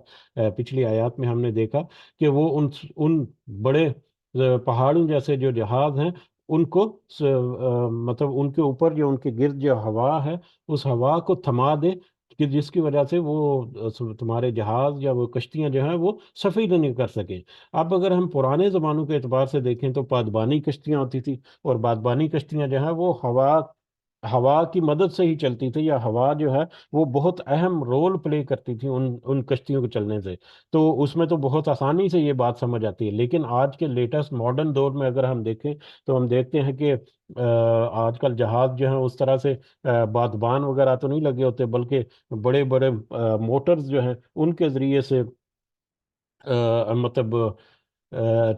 پچھلی آیات میں ہم نے دیکھا کہ وہ ان بڑے پہاڑوں جیسے جو جہاز ہیں، ان کو مطلب ان کے اوپر جو ان کے گرد جو ہوا ہے، اس ہوا کو تھما دے، کہ جس کی وجہ سے وہ تمہارے جہاز یا وہ کشتیاں جو ہیں وہ سفر نہیں کر سکیں۔ اب اگر ہم پرانے زمانوں کے اعتبار سے دیکھیں تو بادبانی کشتیاں ہوتی تھی، اور بادبانی کشتیاں جو ہیں وہ ہوا ہوا کی مدد سے ہی چلتی تھی، یا ہوا جو ہے وہ بہت اہم رول پلے کرتی تھی ان کشتیوں کے چلنے سے، تو اس میں تو بہت آسانی سے یہ بات سمجھ آتی ہے۔ لیکن آج کے لیٹسٹ ماڈرن دور میں اگر ہم دیکھیں تو ہم دیکھتے ہیں کہ آج کل جہاز جو ہیں اس طرح سے بادبان وغیرہ تو نہیں لگے ہوتے، بلکہ بڑے بڑے موٹرز جو ہیں ان کے ذریعے سے مطلب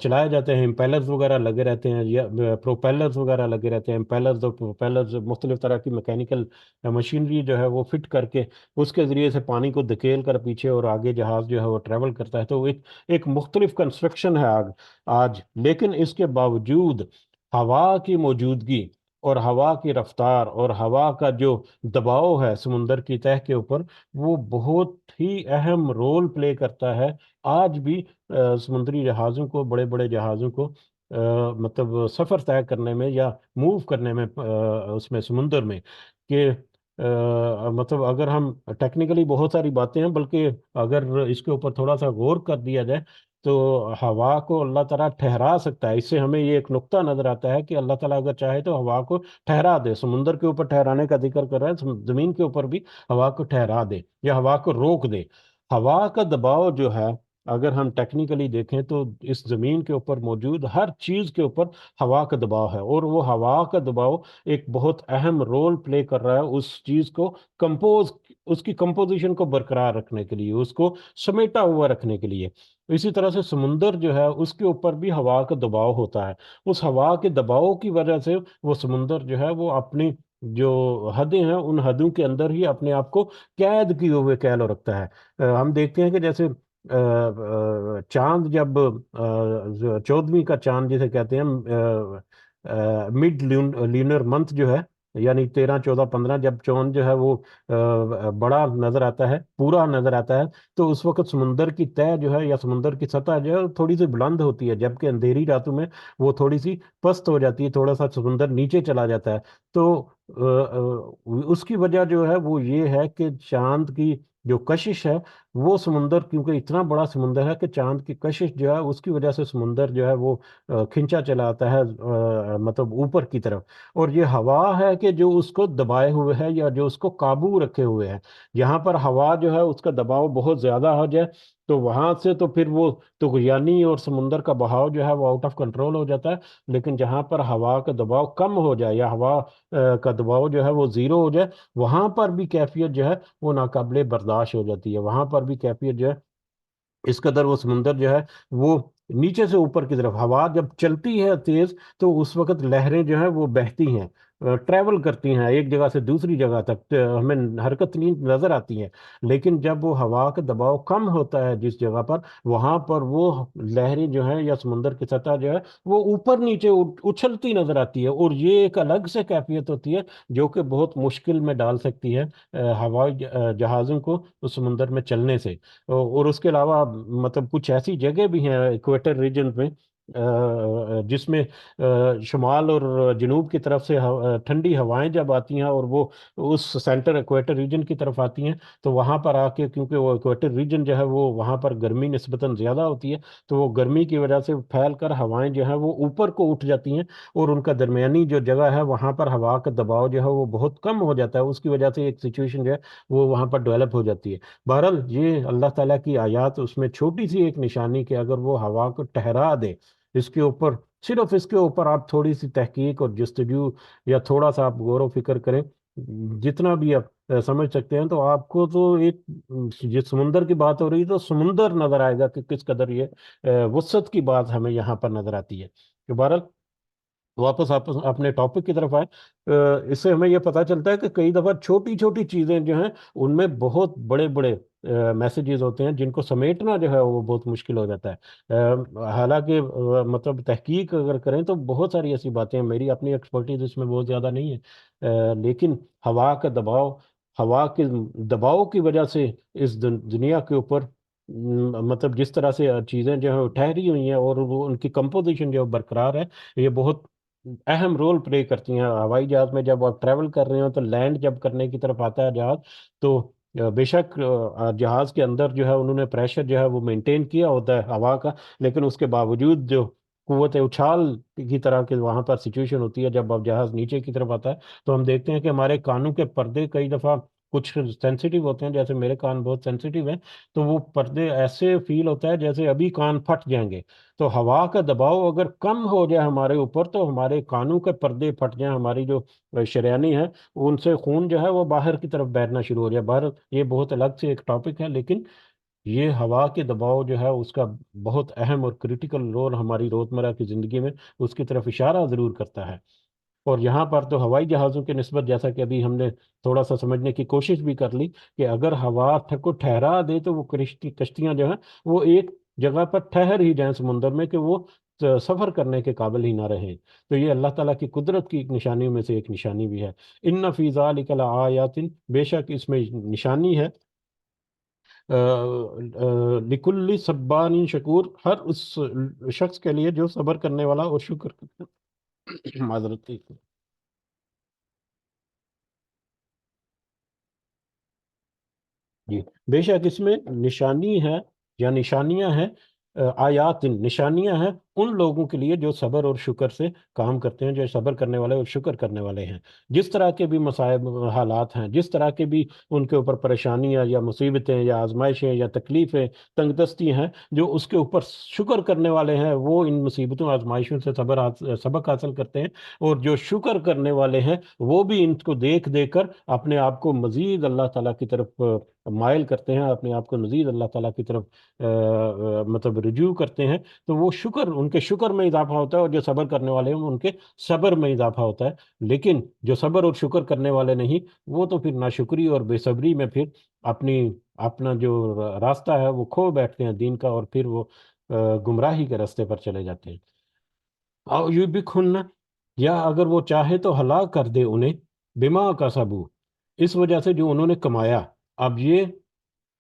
چلائے جاتے ہیں، امپیلرز وغیرہ لگے رہتے ہیں، یا پروپیلرز وغیرہ لگے رہتے ہیں۔ امپیلرز اور پروپیلرز مختلف طرح کی میکینیکل مشینری جو ہے وہ فٹ کر کے اس کے ذریعے سے پانی کو دھکیل کر پیچھے اور آگے جہاز جو ہے وہ ٹریول کرتا ہے، تو ایک مختلف کنسٹرکشن ہے آج۔ لیکن اس کے باوجود ہوا کی موجودگی اور ہوا کی رفتار اور ہوا کا جو دباؤ ہے سمندر کی تہہ کے اوپر، وہ بہت ہی اہم رول پلے کرتا ہے آج بھی سمندری جہازوں کو، بڑے بڑے جہازوں کو مطلب سفر طے کرنے میں یا موو کرنے میں اس میں سمندر میں، کہ مطلب اگر ہم ٹیکنیکلی بہت ساری باتیں ہیں، بلکہ اگر اس کے اوپر تھوڑا سا غور کر دیا جائے تو ہوا کو اللہ تعالیٰ ٹھہرا سکتا ہے۔ اس سے ہمیں یہ ایک نقطہ نظر آتا ہے کہ اللہ تعالیٰ اگر چاہے تو ہوا کو ٹھہرا دے، سمندر کے اوپر ٹھہرانے کا ذکر کر رہا ہے، زمین کے اوپر بھی ہوا کو ٹھہرا دے یا ہوا کو روک دے۔ ہوا کا دباؤ جو ہے اگر ہم ٹیکنیکلی دیکھیں تو اس زمین کے اوپر موجود ہر چیز کے اوپر ہوا کا دباؤ ہے، اور وہ ہوا کا دباؤ ایک بہت اہم رول پلے کر رہا ہے اس چیز کو اس کی کمپوزیشن کو برقرار رکھنے کے لیے، اس کو سمیٹا ہوا رکھنے کے لیے۔ اسی طرح سے سمندر جو ہے اس کے اوپر بھی ہوا کا دباؤ ہوتا ہے، اس ہوا کے دباؤ کی وجہ سے وہ سمندر جو ہے وہ اپنی جو حدیں ہیں ان حدوں کے اندر ہی اپنے آپ کو قید کیے ہوئے کہہ لو رکھتا ہے۔ ہم دیکھتے ہیں کہ جیسے چاند جب 14ویں کا چاند جسے کہتے ہیں مڈ لینر منتھ جو ہے، یعنی 13 14 15، جب چاند جو ہے وہ بڑا نظر آتا ہے، پورا نظر آتا ہے، تو اس وقت سمندر کی تہہ جو ہے یا سمندر کی سطح جو ہے تھوڑی سی بلند ہوتی ہے، جبکہ اندھیری راتوں میں وہ تھوڑی سی پست ہو جاتی ہے، تھوڑا سا سمندر نیچے چلا جاتا ہے۔ تو اس کی وجہ جو ہے وہ یہ ہے کہ چاند کی جو کشش ہے وہ سمندر، کیونکہ اتنا بڑا سمندر ہے کہ چاند کی کشش جو ہے اس کی وجہ سے سمندر جو ہے وہ کھنچا چلا آتا ہے مطلب اوپر کی طرف، اور یہ ہوا ہے کہ جو اس کو دبائے ہوئے ہے یا جو اس کو قابو رکھے ہوئے ہے۔ یہاں پر ہوا جو ہے اس کا دباؤ بہت زیادہ ہو جائے تو وہاں سے تو پھر وہ طغیانی اور سمندر کا بہاؤ جو ہے وہ آؤٹ آف کنٹرول ہو جاتا ہے۔ لیکن جہاں پر ہوا کا دباؤ کم ہو جائے یا ہوا کا دباؤ جو ہے وہ زیرو ہو جائے، وہاں پر بھی کیفیت جو ہے وہ ناقابل برداشت ہو جاتی ہے، وہاں پر بھی کیفیت جو ہے اس قدر وہ سمندر جو ہے وہ نیچے سے اوپر کی طرف، ہوا جب چلتی ہے تیز تو اس وقت لہریں جو ہیں وہ بہتی ہیں، ٹریول کرتی ہیں ایک جگہ سے دوسری جگہ تک، ہمیں حرکت نہیں نظر آتی ہے۔ لیکن جب وہ ہوا کا دباؤ کم ہوتا ہے جس جگہ پر، وہاں پر وہ لہریں جو ہیں یا سمندر کی سطح جو ہے وہ اوپر نیچے اچھلتی نظر آتی ہے، اور یہ ایک الگ سے کیفیت ہوتی ہے جو کہ بہت مشکل میں ڈال سکتی ہے ہوائی جہازوں کو اس سمندر میں چلنے سے۔ اور اس کے علاوہ مطلب کچھ ایسی جگہ بھی ہیں ایکویٹر ریجن میں جس میں شمال اور جنوب کی طرف سے ٹھنڈی ہوائیں جب آتی ہیں اور وہ اس سینٹر ایکویٹر ریجن کی طرف آتی ہیں، تو وہاں پر آ کے، کیونکہ وہ ایکویٹر ریجن جو ہے وہ وہاں پر گرمی نسبتاً زیادہ ہوتی ہے، تو وہ گرمی کی وجہ سے پھیل کر ہوائیں جو ہیں وہ اوپر کو اٹھ جاتی ہیں، اور ان کا درمیانی جو جگہ ہے وہاں پر ہوا کا دباؤ جو ہے وہ بہت کم ہو جاتا ہے، اس کی وجہ سے ایک سچویشن جو ہے وہ وہاں پر ڈیولپ ہو جاتی ہے۔ بہرحال یہ اللہ تعالیٰ کی آیات، اس میں چھوٹی سی ایک نشانی کہ اگر وہ ہوا کو ٹھہرا دے، اس کے اوپر صرف اس کے اوپر آپ تھوڑی سی تحقیق اور جستجو یا تھوڑا سا آپ غور و فکر کریں، جتنا بھی آپ سمجھ سکتے ہیں، تو آپ کو تو ایک جس سمندر کی بات ہو رہی ہے تو سمندر نظر آئے گا کہ کس قدر یہ وسعت کی بات ہمیں یہاں پر نظر آتی ہے۔ کہ بہرحال واپس آپ اپنے ٹاپک کی طرف آئے، اس سے ہمیں یہ پتہ چلتا ہے کہ کئی دفعہ چھوٹی چھوٹی چیزیں جو ہیں ان میں بہت بڑے بڑے میسیجز ہوتے ہیں جن کو سمیٹنا جو ہے وہ بہت مشکل ہو جاتا ہے۔ حالانکہ مطلب تحقیق اگر کریں تو بہت ساری ایسی باتیں ہیں، میری اپنی ایکسپرٹیز اس میں بہت زیادہ نہیں ہے، لیکن ہوا کا دباؤ، ہوا کے دباؤ کی وجہ سے اس دنیا کے اوپر مطلب جس طرح سے چیزیں جو ہیں وہ ٹھہری ہوئی ہیں اور وہ ان کی کمپوزیشن جو برقرار ہے، یہ بہت اہم رول پلے کرتی ہیں۔ ہوائی جہاز میں جب آپ ٹریول کر رہے ہو تو لینڈ جب کرنے کی طرف آتا ہے جہاز، تو بے شک جہاز کے اندر جو ہے انہوں نے پریشر جو ہے وہ مینٹین کیا ہوتا ہے ہوا کا، لیکن اس کے باوجود جو قوت اچھال کی طرح کے وہاں پر سچویشن ہوتی ہے جب اب جہاز نیچے کی طرف آتا ہے، تو ہم دیکھتے ہیں کہ ہمارے کانوں کے پردے کئی دفعہ کچھ سینسیٹیو ہوتے ہیں، جیسے میرے کان بہت سینسیٹیو ہیں، تو وہ پردے ایسے فیل ہوتا ہے جیسے ابھی کان پھٹ جائیں گے۔ تو ہوا کا دباؤ اگر کم ہو جائے ہمارے اوپر تو ہمارے کانوں کے پردے پھٹ جائیں، ہماری جو شریانی ہے ان سے خون جو ہے وہ باہر کی طرف بہنا شروع ہو جائے باہر۔ یہ بہت الگ سے ایک ٹاپک ہے، لیکن یہ ہوا کے دباؤ جو ہے اس کا بہت اہم اور کریٹیکل رول ہماری روزمرہ کی زندگی میں اس کی طرف اشارہ ضرور کرتا ہے۔ اور یہاں پر تو ہوائی جہازوں کے نسبت، جیسا کہ ابھی ہم نے تھوڑا سا سمجھنے کی کوشش بھی کر لی، کہ اگر ہوا کو ٹھہرا دے تو وہ کشتیاں جو ہیں وہ ایک جگہ پر ٹھہر ہی جائیں سمندر میں، کہ وہ سفر کرنے کے قابل ہی نہ رہیں۔ تو یہ اللہ تعالیٰ کی قدرت کی ایک نشانیوں میں سے ایک نشانی بھی ہے۔ ان فی ذالک لآیات، بے شک اس میں نشانی ہے، لکل صبان شکور، ہر اس شخص کے لیے جو صبر کرنے والا اور شکر معذرت کی۔ جی، بے شک اس میں نشانی ہے یا نشانیاں ہیں، آیات نشانیاں ہیں ان لوگوں کے لیے جو صبر اور شکر سے کام کرتے ہیں، جو صبر کرنے والے اور شکر کرنے والے ہیں۔ جس طرح کے بھی مصائب حالات ہیں، جس طرح کے بھی ان کے اوپر پریشانیاں یا مصیبتیں یا آزمائشیں یا تکلیفیں تنگ دستی ہیں، جو اس کے اوپر شکر کرنے والے ہیں وہ ان مصیبتوں آزمائشوں سے سبق حاصل کرتے ہیں، اور جو شکر کرنے والے ہیں وہ بھی ان کو دیکھ دیکھ کر اپنے آپ کو مزید اللہ تعالیٰ کی طرف مائل کرتے ہیں، اپنے آپ کو مزید اللہ تعالیٰ کی طرف مطلب رجوع کرتے ہیں۔ تو وہ شکر، ان کے شکر میں اضافہ ہوتا ہے، اور جو صبر کرنے والے ہیں ان کے صبر میں اضافہ ہوتا ہے۔ لیکن جو صبر اور شکر کرنے والے نہیں، وہ تو پھر ناشکری اور بے صبری میں پھر اپنی اپنا جو راستہ ہے وہ کھو بیٹھتے ہیں دین کا، اور پھر وہ گمراہی کے راستے پر چلے جاتے ہیں۔ او یو بھی کھننا، یا اگر وہ چاہے تو ہلاک کر دے انہیں، بما کا سبو، اس وجہ سے جو انہوں نے کمایا۔ اب یہ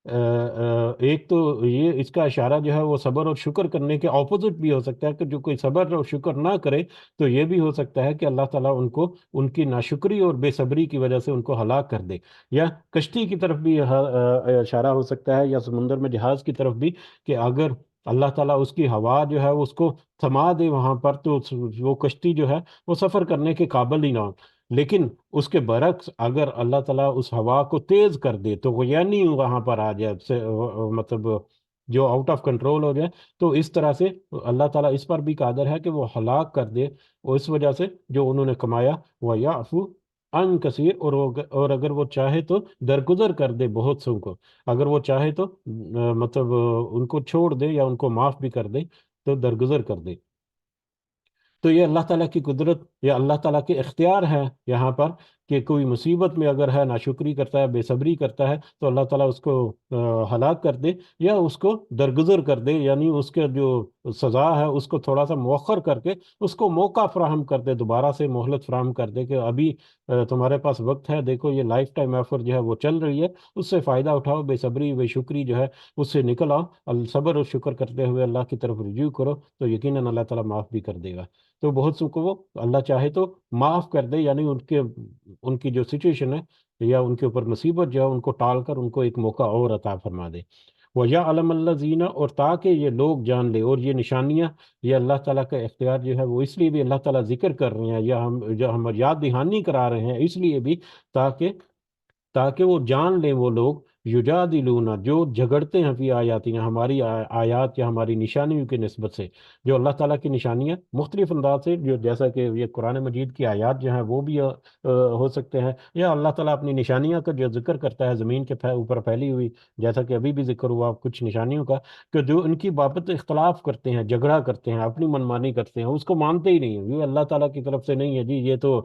ایک تو یہ اس کا اشارہ جو ہے وہ صبر اور شکر کرنے کے اپوزٹ بھی ہو سکتا ہے، کہ جو کوئی صبر اور شکر نہ کرے تو یہ بھی ہو سکتا ہے کہ اللہ تعالیٰ ان کو ان کی ناشکری اور بے صبری کی وجہ سے ان کو ہلاک کر دے، یا کشتی کی طرف بھی اشارہ ہو سکتا ہے، یا سمندر میں جہاز کی طرف بھی، کہ اگر اللہ تعالیٰ اس کی ہوا جو ہے اس کو تھما دے وہاں پر، تو وہ کشتی جو ہے وہ سفر کرنے کے قابل ہی نہ ہو۔ لیکن اس کے برعکس اگر اللہ تعالیٰ اس ہوا کو تیز کر دے تو وہ یعنی وہاں پر آ جائے، مطلب جو آؤٹ آف کنٹرول ہو جائے، تو اس طرح سے اللہ تعالیٰ اس پر بھی قادر ہے کہ وہ ہلاک کر دے، اور اس وجہ سے جو انہوں نے کمایا وہ یعفو عن کثیر، اور اگر وہ چاہے تو درگزر کر دے بہت سو کو، اگر وہ چاہے تو مطلب ان کو چھوڑ دے یا ان کو معاف بھی کر دے، تو درگزر کر دے۔ تو یہ اللہ تعالیٰ کی قدرت یا اللہ تعالیٰ کے اختیار ہے یہاں پر، کہ کوئی مصیبت میں اگر ہے، ناشکری کرتا ہے، بے صبری کرتا ہے، تو اللہ تعالیٰ اس کو ہلاک کر دے، یا اس کو درگزر کر دے، یعنی اس کے جو سزا ہے اس کو تھوڑا سا مؤخر کر کے اس کو موقع فراہم کر دے، دوبارہ سے مہلت فراہم کر دے، کہ ابھی تمہارے پاس وقت ہے، دیکھو یہ لائف ٹائم ایفر جو ہے وہ چل رہی ہے، اس سے فائدہ اٹھاؤ، بے صبری بے شکری جو ہے اس سے نکل آؤ، صبر اور شکر کرتے ہوئے اللہ کی طرف رجوع کرو، تو یقیناً اللہ تعالیٰ معاف بھی کر دے گا۔ تو بہت سو کو وہ اللہ چاہے تو معاف کر دے، یعنی ان کی جو سچویشن ہے یا ان کے اوپر مصیبت جو ہے ان کو ٹال کر ان کو ایک موقع اور عطا فرما دے۔ وَيَعْلَمَ الَّذِينَ، اور تاکہ یہ لوگ جان لے، اور یہ نشانیاں، یہ اللہ تعالیٰ کا اختیار جو ہے وہ اس لیے بھی اللہ تعالیٰ ذکر کر رہے ہیں، یا ہم یاد دہانی کرا رہے ہیں، اس لیے بھی تاکہ وہ جان لیں وہ لوگ، یجادلونا، جو جھگڑتے ہیں فی آیاتنا، ہماری آیات یا ہماری نشانیوں کی نسبت سے، جو اللہ تعالیٰ کی نشانیاں مختلف انداز سے، جو جیسا کہ یہ قرآن مجید کی آیات جو ہیں وہ بھی ہو سکتے ہیں، یا اللہ تعالیٰ اپنی نشانیاں کا جو ذکر کرتا ہے زمین کے اوپر پھیلی ہوئی، جیسا کہ ابھی بھی ذکر ہوا کچھ نشانیوں کا، کہ جو ان کی بابت اختلاف کرتے ہیں، جھگڑا کرتے ہیں، اپنی منمانی کرتے ہیں، اس کو مانتے ہی نہیں ہیں، یہ اللہ تعالیٰ کی طرف سے نہیں ہے جی، یہ تو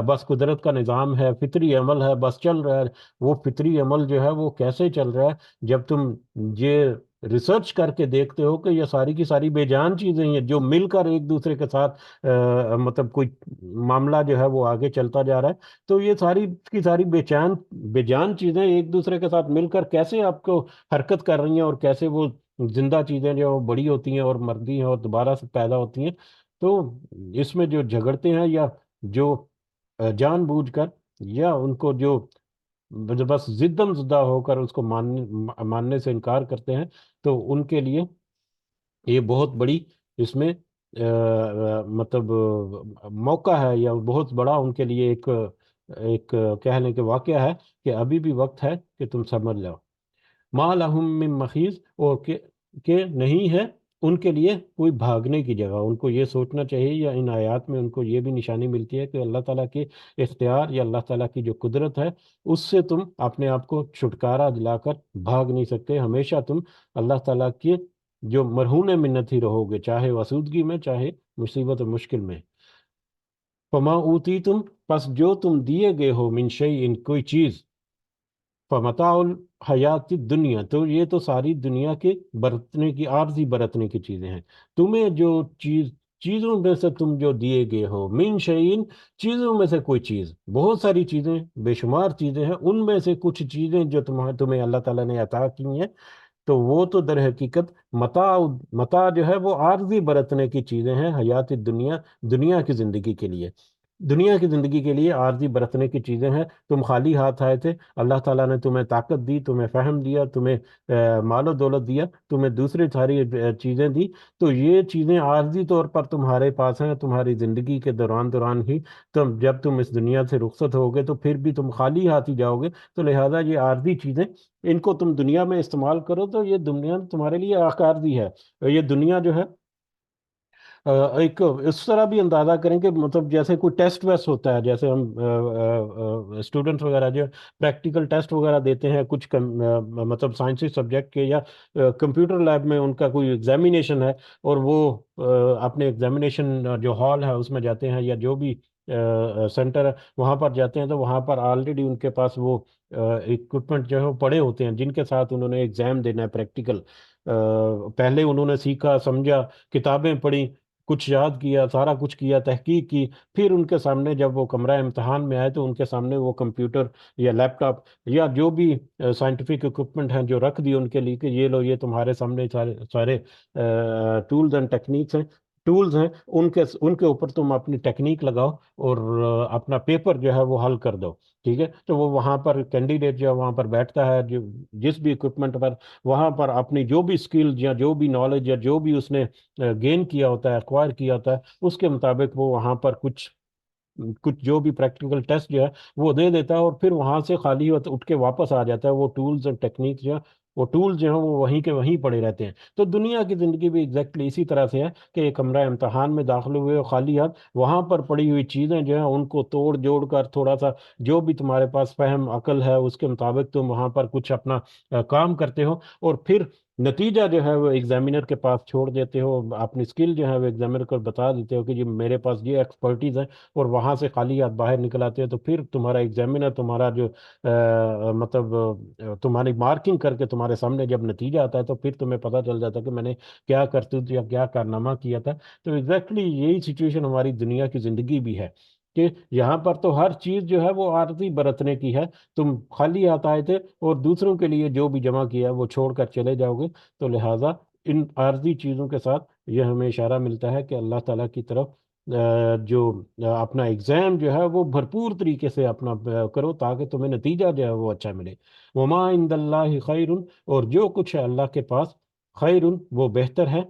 بس قدرت کا نظام ہے، فطری عمل ہے، بس چل رہا ہے۔ وہ فطری عمل جو ہے وہ کیسے چل رہا ہے جب تم یہ ریسرچ کر کے دیکھتے ہو کہ یہ ساری کی ساری بے جان چیزیں ہیں، جو مل کر ایک دوسرے کے ساتھ مطلب کوئی معاملہ جو ہے وہ آگے چلتا جا رہا ہے، تو یہ ساری کی ساری بے جان چیزیں ایک دوسرے کے ساتھ مل کر کیسے آپ کو حرکت کر رہی ہیں، اور کیسے وہ زندہ چیزیں جو بڑی ہوتی ہیں اور مرتی ہیں اور دوبارہ سے پیدا ہوتی ہیں۔ تو اس میں جو جھگڑتے ہیں، یا جو جان بوجھ کر، یا ان کو جو بس زدم زدہ ہو کر اس کو ماننے سے انکار کرتے ہیں، تو ان کے لیے یہ بہت بڑی اس میں مطلب موقع ہے، یا بہت بڑا ان کے لیے ایک ایک کہہ لیں کہ واقعہ ہے کہ ابھی بھی وقت ہے کہ تم سمجھ جاؤ۔ ما لہم من محیص، اور کہ نہیں ہے ان کے لیے کوئی بھاگنے کی جگہ۔ ان کو یہ سوچنا چاہیے، یا ان آیات میں ان کو یہ بھی نشانی ملتی ہے کہ اللہ تعالیٰ کے اختیار یا اللہ تعالیٰ کی جو قدرت ہے اس سے تم اپنے آپ کو چھٹکارا دلا کر بھاگ نہیں سکتے۔ ہمیشہ تم اللہ تعالیٰ کے جو مرہون منت ہی رہو گے، چاہے آسودگی میں، چاہے مصیبت و مشکل میں۔ فما اوتی تم، پس جو تم دیے گئے ہو، من شیء، کوئی چیز، فمتاع الحیات دنیا، تو یہ تو ساری دنیا کے برتنے کی، عارضی برتنے کی چیزیں ہیں۔ تمہیں جو چیزوں میں سے تم جو دیے گئے ہو، من شیئن، چیزوں میں سے کوئی چیز، بہت ساری چیزیں، بے شمار چیزیں ہیں، ان میں سے کچھ چیزیں جو تمہیں اللہ تعالیٰ نے عطا کی ہیں، تو وہ تو در حقیقت متاع جو ہے وہ عارضی برتنے کی چیزیں ہیں، حیات دنیا، دنیا کی زندگی کے لیے، دنیا کی زندگی کے لیے عارضی برتنے کی چیزیں ہیں۔ تم خالی ہاتھ آئے تھے، اللہ تعالیٰ نے تمہیں طاقت دی، تمہیں فہم دیا، تمہیں مال و دولت دیا، تمہیں دوسری ساری چیزیں دی، تو یہ چیزیں عارضی طور پر تمہارے پاس ہیں تمہاری زندگی کے دوران ہی۔ جب تم اس دنیا سے رخصت ہوگے تو پھر بھی تم خالی ہاتھ ہی جاؤ گے، تو لہٰذا یہ عارضی چیزیں، ان کو تم دنیا میں استعمال کرو تو یہ دنیا تمہارے لیے عارضی ہے۔ یہ دنیا جو ہے ایک اس طرح بھی اندازہ کریں کہ مطلب جیسے کوئی ٹیسٹ ویسٹ ہوتا ہے، جیسے ہم اسٹوڈنٹس وغیرہ جو پریکٹیکل ٹیسٹ وغیرہ دیتے ہیں کچھ مطلب سائنسی سبجیکٹ کے، یا کمپیوٹر لیب میں ان کا کوئی ایگزامینیشن ہے، اور وہ اپنے ایگزامینیشن جو ہال ہے اس میں جاتے ہیں، یا جو بھی سینٹر ہے وہاں پر جاتے ہیں، تو وہاں پر آلریڈی ان کے پاس وہ اکوپمنٹ جو ہے وہ پڑے ہوتے ہیں جن کے ساتھ انہوں نے ایگزام دینا ہے پریکٹیکل۔ پہلے انہوں نے سیکھا، سمجھا، کتابیں پڑھی، کچھ یاد کیا، سارا کچھ کیا، تحقیق کی، پھر ان کے سامنے جب وہ کمرہ امتحان میں آئے تو ان کے سامنے وہ کمپیوٹر یا لیپ ٹاپ یا جو بھی سائنٹیفک اکوپمنٹ ہیں جو رکھ دی ان کے لیے کہ یہ لو، یہ تمہارے سامنے سارے سارے ٹولز اینڈ ٹیکنیکس ہیں، ٹولز ہیں، ان کے اوپر تم اپنی ٹیکنیک لگاؤ اور اپنا پیپر جو ہے وہ حل کر دو۔ ٹھیک ہے، تو وہ وہاں پر کینڈیڈیٹ جو ہے وہاں پر بیٹھتا ہے، جو جس بھی اکوپمنٹ پر، وہاں پر اپنی جو بھی اسکل یا جو بھی نالج یا جو بھی اس نے گین کیا ہوتا ہے، ایکوائر کیا ہوتا ہے، اس کے مطابق وہ وہاں پر کچھ کچھ جو بھی پریکٹیکل ٹیسٹ جو ہے وہ دے دیتا ہے، اور پھر وہاں سے خالی اٹھ کے واپس آ جاتا ہے۔ وہ ٹولز اور ٹیکنیکس جو ہیں، وہ ٹولز جو ہیں وہ وہیں کے وہیں پڑے رہتے ہیں۔ تو دنیا کی زندگی بھی ایگزیکٹلی اسی طرح سے ہے کہ ایک کمرہ امتحان میں داخل ہوئے اور خالی ہاتھ، وہاں پر پڑی ہوئی چیزیں جو ہیں ان کو توڑ جوڑ کر تھوڑا سا جو بھی تمہارے پاس فہم عقل ہے اس کے مطابق تم وہاں پر کچھ اپنا کام کرتے ہو، اور پھر نتیجہ جو ہے وہ ایگزامینر کے پاس چھوڑ دیتے ہو، اپنی اسکل جو ہے وہ ایگزامینر کو بتا دیتے ہو کہ جی میرے پاس یہ ایکسپرٹیز ہے، اور وہاں سے خالی ہاتھ باہر نکل آتے ہو، تو پھر تمہارا ایگزامینر تمہارا جو مطلب تمہاری مارکنگ کر کے تمہارے سامنے جب نتیجہ آتا ہے تو پھر تمہیں پتہ چل جاتا ہے کہ میں نے کیا کرتوت یا کیا کارنامہ کیا تھا۔ تو ایگزیکٹلی یہی سچویشن ہماری دنیا کی زندگی بھی ہے کہ یہاں پر تو ہر چیز جو ہے وہ عارضی برتنے کی ہے۔ تم خالی ہاتھ آئے تھے اور دوسروں کے لیے جو بھی جمع کیا ہے وہ چھوڑ کر چلے جاؤ گے، تو لہٰذا ان عارضی چیزوں کے ساتھ یہ ہمیں اشارہ ملتا ہے کہ اللہ تعالیٰ کی طرف جو اپنا ایگزام جو ہے وہ بھرپور طریقے سے اپنا کرو تاکہ تمہیں نتیجہ جو ہے وہ اچھا ملے۔ وما عند اللہ خیر، اور جو کچھ ہے اللہ کے پاس، خیر، وہ بہتر ہے۔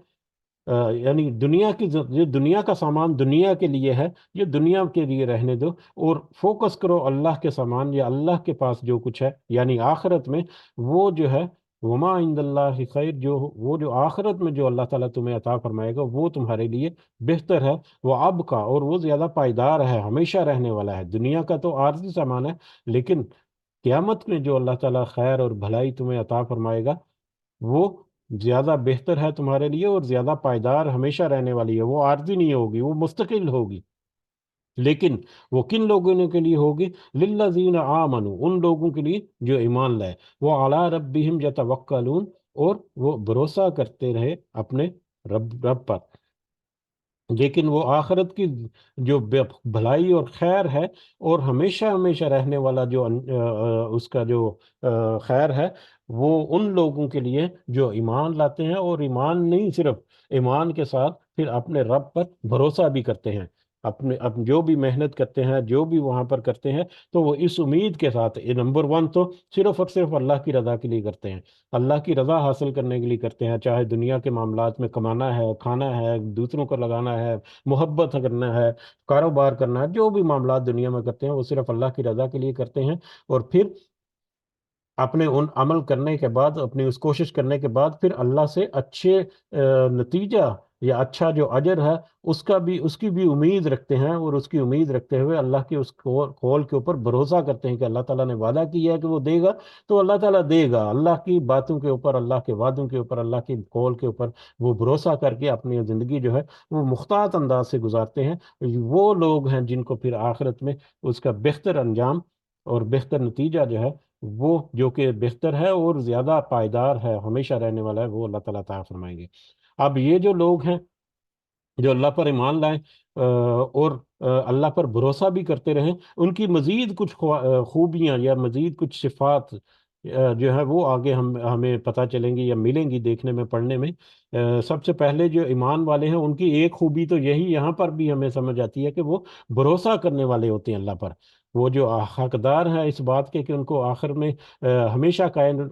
یعنی دنیا کی یہ دنیا کا سامان دنیا کے لیے ہے، یہ دنیا کے لیے رہنے دو، اور فوکس کرو اللہ کے سامان یا اللہ کے پاس جو کچھ ہے یعنی آخرت میں، وہ جو ہے وما عند اللہ خیر، جو آخرت میں جو اللہ تعالیٰ تمہیں عطا فرمائے گا وہ تمہارے لیے بہتر ہے۔ وہ اب کا، اور وہ زیادہ پائیدار ہے، ہمیشہ رہنے والا ہے۔ دنیا کا تو عارضی سامان ہے، لیکن قیامت میں جو اللہ تعالیٰ خیر اور بھلائی تمہیں عطا فرمائے گا وہ زیادہ بہتر ہے تمہارے لیے، اور زیادہ پائیدار ہمیشہ رہنے والی ہے، وہ عارضی نہیں ہوگی، وہ مستقل ہوگی۔ لیکن وہ کن لوگوں کے لیے ہوگی؟ للذین آمنوا، ان لوگوں کے لیے جو ایمان لائے، وہ علی ربہم یتوکلون، اور وہ بھروسہ کرتے رہے اپنے رب پر۔ لیکن وہ آخرت کی جو بھلائی اور خیر ہے اور ہمیشہ ہمیشہ رہنے والا جو اس کا جو خیر ہے، وہ ان لوگوں کے لیے جو ایمان لاتے ہیں، اور ایمان نہیں صرف، ایمان کے ساتھ پھر اپنے رب پر بھروسہ بھی کرتے ہیں۔ جو بھی محنت کرتے ہیں، جو بھی وہاں پر کرتے ہیں، تو وہ اس امید کے ساتھ نمبر ون تو صرف اور صرف اللہ کی رضا کے لیے کرتے ہیں، اللہ کی رضا حاصل کرنے کے لیے کرتے ہیں، چاہے دنیا کے معاملات میں کمانا ہے، کھانا ہے، دوسروں کو لگانا ہے، محبت کرنا ہے، کاروبار کرنا ہے، جو بھی معاملات دنیا میں کرتے ہیں وہ صرف اللہ کی رضا کے لیے کرتے ہیں، اور پھر اپنے ان عمل کرنے کے بعد، اپنی اس کوشش کرنے کے بعد، پھر اللہ سے اچھے نتیجہ یا اچھا جو اجر ہے اس کی بھی امید رکھتے ہیں، اور اس کی امید رکھتے ہوئے اللہ کے اس قول کے اوپر بھروسہ کرتے ہیں کہ اللہ تعالیٰ نے وعدہ کیا ہے کہ وہ دے گا، تو اللہ تعالیٰ دے گا۔ اللہ کی باتوں کے اوپر، اللہ کے وعدوں کے اوپر، اللہ کے قول کے اوپر وہ بھروسہ کر کے اپنی زندگی جو ہے وہ محتاط انداز سے گزارتے ہیں، وہ لوگ ہیں جن کو پھر آخرت میں اس کا بہتر انجام اور بہتر نتیجہ جو ہے، وہ جو کہ بہتر ہے اور زیادہ پائیدار ہے، ہمیشہ رہنے والا ہے، وہ اللہ تعالیٰ تعالیٰ فرمائیں گے۔ اب یہ جو لوگ ہیں جو اللہ پر ایمان لائیں اور اللہ پر بھروسہ بھی کرتے رہیں، ان کی مزید کچھ خوبیاں یا مزید کچھ صفات جو ہے وہ آگے ہمیں پتہ چلیں گی یا ملیں گی دیکھنے میں، پڑھنے میں۔ سب سے پہلے جو ایمان والے ہیں ان کی ایک خوبی تو یہی یہاں پر بھی ہمیں سمجھ آتی ہے کہ وہ بھروسہ کرنے والے ہوتے ہیں اللہ پر، وہ جو حقدار ہیں اس بات کے کہ ان کو آخر میں ہمیشہ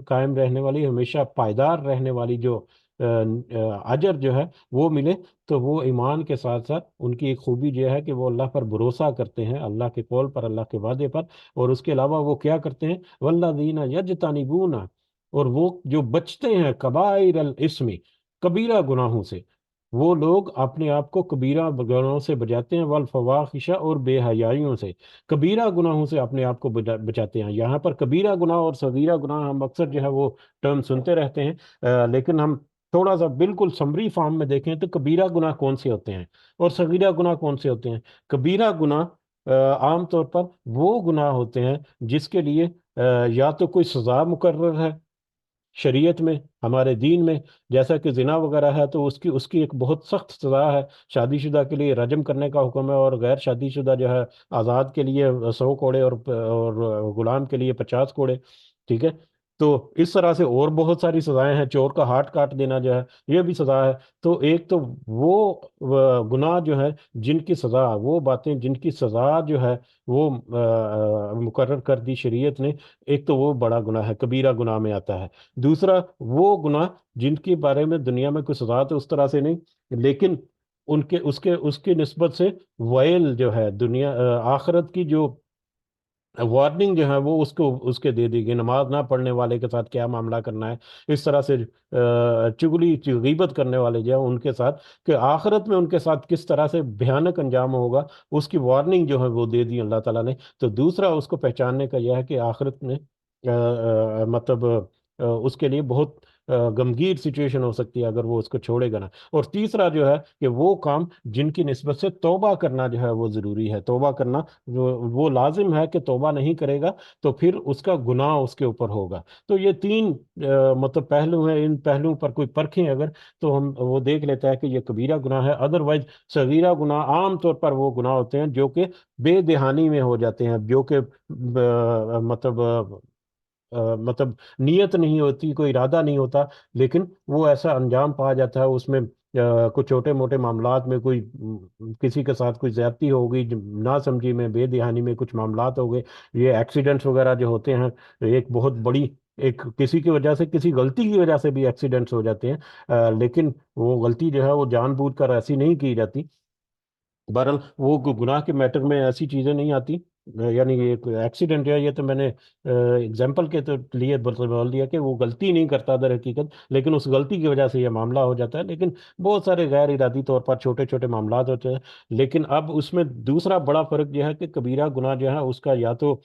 قائم رہنے والی، ہمیشہ پائیدار رہنے والی جو اجر جو ہے وہ ملے، تو وہ ایمان کے ساتھ ساتھ ان کی ایک خوبی یہ ہے کہ وہ اللہ پر بھروسہ کرتے ہیں، اللہ کے قول پر، اللہ کے وعدے پر، اور اس کے علاوہ وہ کیا کرتے ہیں، والذین یجتنبون، اور وہ جو بچتے ہیں کبائر الاسم، کبیرہ گناہوں سے، وہ لوگ اپنے آپ کو کبیرہ گناہوں سے بچاتے ہیں، والفواحش، اور بے حیائیوں سے، کبیرہ گناہوں سے اپنے آپ کو بچاتے ہیں۔ یہاں پر کبیرہ گناہ اور صغیرہ گناہ ہم اکثر جو ہے وہ ٹرم سنتے رہتے ہیں، لیکن ہم تھوڑا سا بالکل سمری فارم میں دیکھیں تو کبیرہ گناہ کون سے ہوتے ہیں اور صغیرہ گناہ کون سے ہوتے ہیں۔ کبیرہ گناہ عام طور پر وہ گناہ ہوتے ہیں جس کے لیے یا تو کوئی سزا مقرر ہے شریعت میں، ہمارے دین میں، جیسا کہ زنا وغیرہ ہے تو اس کی ایک بہت سخت سزا ہے، شادی شدہ کے لیے رجم کرنے کا حکم ہے، اور غیر شادی شدہ جو ہے آزاد کے لیے 100 کوڑے، اور غلام کے لیے 50 کوڑے، ٹھیک ہے۔ تو اس طرح سے اور بہت ساری سزائیں ہیں، چور کا ہاتھ کاٹ دینا جو ہے یہ بھی سزا ہے۔ تو ایک تو وہ گناہ جو ہے جن کی سزا، وہ باتیں جن کی سزا جو ہے وہ مقرر کر دی شریعت نے، ایک تو وہ بڑا گناہ ہے، کبیرہ گناہ میں آتا ہے۔ دوسرا وہ گناہ جن کے بارے میں دنیا میں کوئی سزا تو اس طرح سے نہیں، لیکن اس کی نسبت سے ویل جو ہے دنیا آخرت کی جو وارننگ جو ہے وہ اس کے دے دی گئی، نماز نہ پڑھنے والے کے ساتھ کیا معاملہ کرنا ہے، اس طرح سے چگلی غیبت کرنے والے جو ہے ان کے ساتھ، کہ آخرت میں ان کے ساتھ کس طرح سے بھیانک انجام ہوگا، اس کی وارننگ جو ہے وہ دے دی اللہ تعالیٰ نے۔ تو دوسرا اس کو پہچاننے کا یہ ہے کہ آخرت میں مطلب اس کے لیے بہت گمگیر سچویشن ہو سکتی ہے اگر وہ اس کو چھوڑے گا نا۔ اور تیسرا جو ہے کہ وہ کام جن کی نسبت سے توبہ کرنا جو ہے وہ ضروری ہے، توبہ کرنا وہ لازم ہے، کہ توبہ نہیں کرے گا تو پھر اس کا گناہ اس کے اوپر ہوگا۔ تو یہ تین مطلب پہلو ہیں، ان پہلوؤں پر کوئی پرکھیں اگر تو ہم وہ دیکھ لیتا ہے کہ یہ کبیرہ گناہ ہے۔ ادروائز صغیرہ گناہ عام طور پر وہ گناہ ہوتے ہیں جو کہ بے دہانی میں ہو جاتے ہیں، جو کہ مطلب نیت نہیں ہوتی، کوئی ارادہ نہیں ہوتا، لیکن وہ ایسا انجام پا جاتا ہے اس میں، کچھ چھوٹے موٹے معاملات میں کوئی کسی کے ساتھ کوئی زیادتی ہو گئی، نہ سمجھی میں، بے دہانی میں کچھ معاملات ہو گئے، یہ ایکسیڈنٹس وغیرہ جو ہوتے ہیں، ایک بہت بڑی ایک کسی کی وجہ سے، کسی غلطی کی وجہ سے بھی ایکسیڈنٹس ہو جاتے ہیں، لیکن وہ غلطی جو ہے وہ جان بوجھ کر ایسی نہیں کی جاتی۔ بہرحال وہ گناہ کے میٹر میں ایسی چیزیں نہیں آتی، یعنی یہ ایکسیڈنٹ ہے، یہ تو میں نے اگزامپل کے تو لیے بول دیا کہ وہ غلطی نہیں کرتا در حقیقت، لیکن اس غلطی کی وجہ سے یہ معاملہ ہو جاتا ہے، لیکن بہت سارے غیر ارادی طور پر چھوٹے چھوٹے معاملات ہوتے ہیں۔ لیکن اب اس میں دوسرا بڑا فرق یہ ہے کہ کبیرہ گناہ جو ہے اس کا یا تو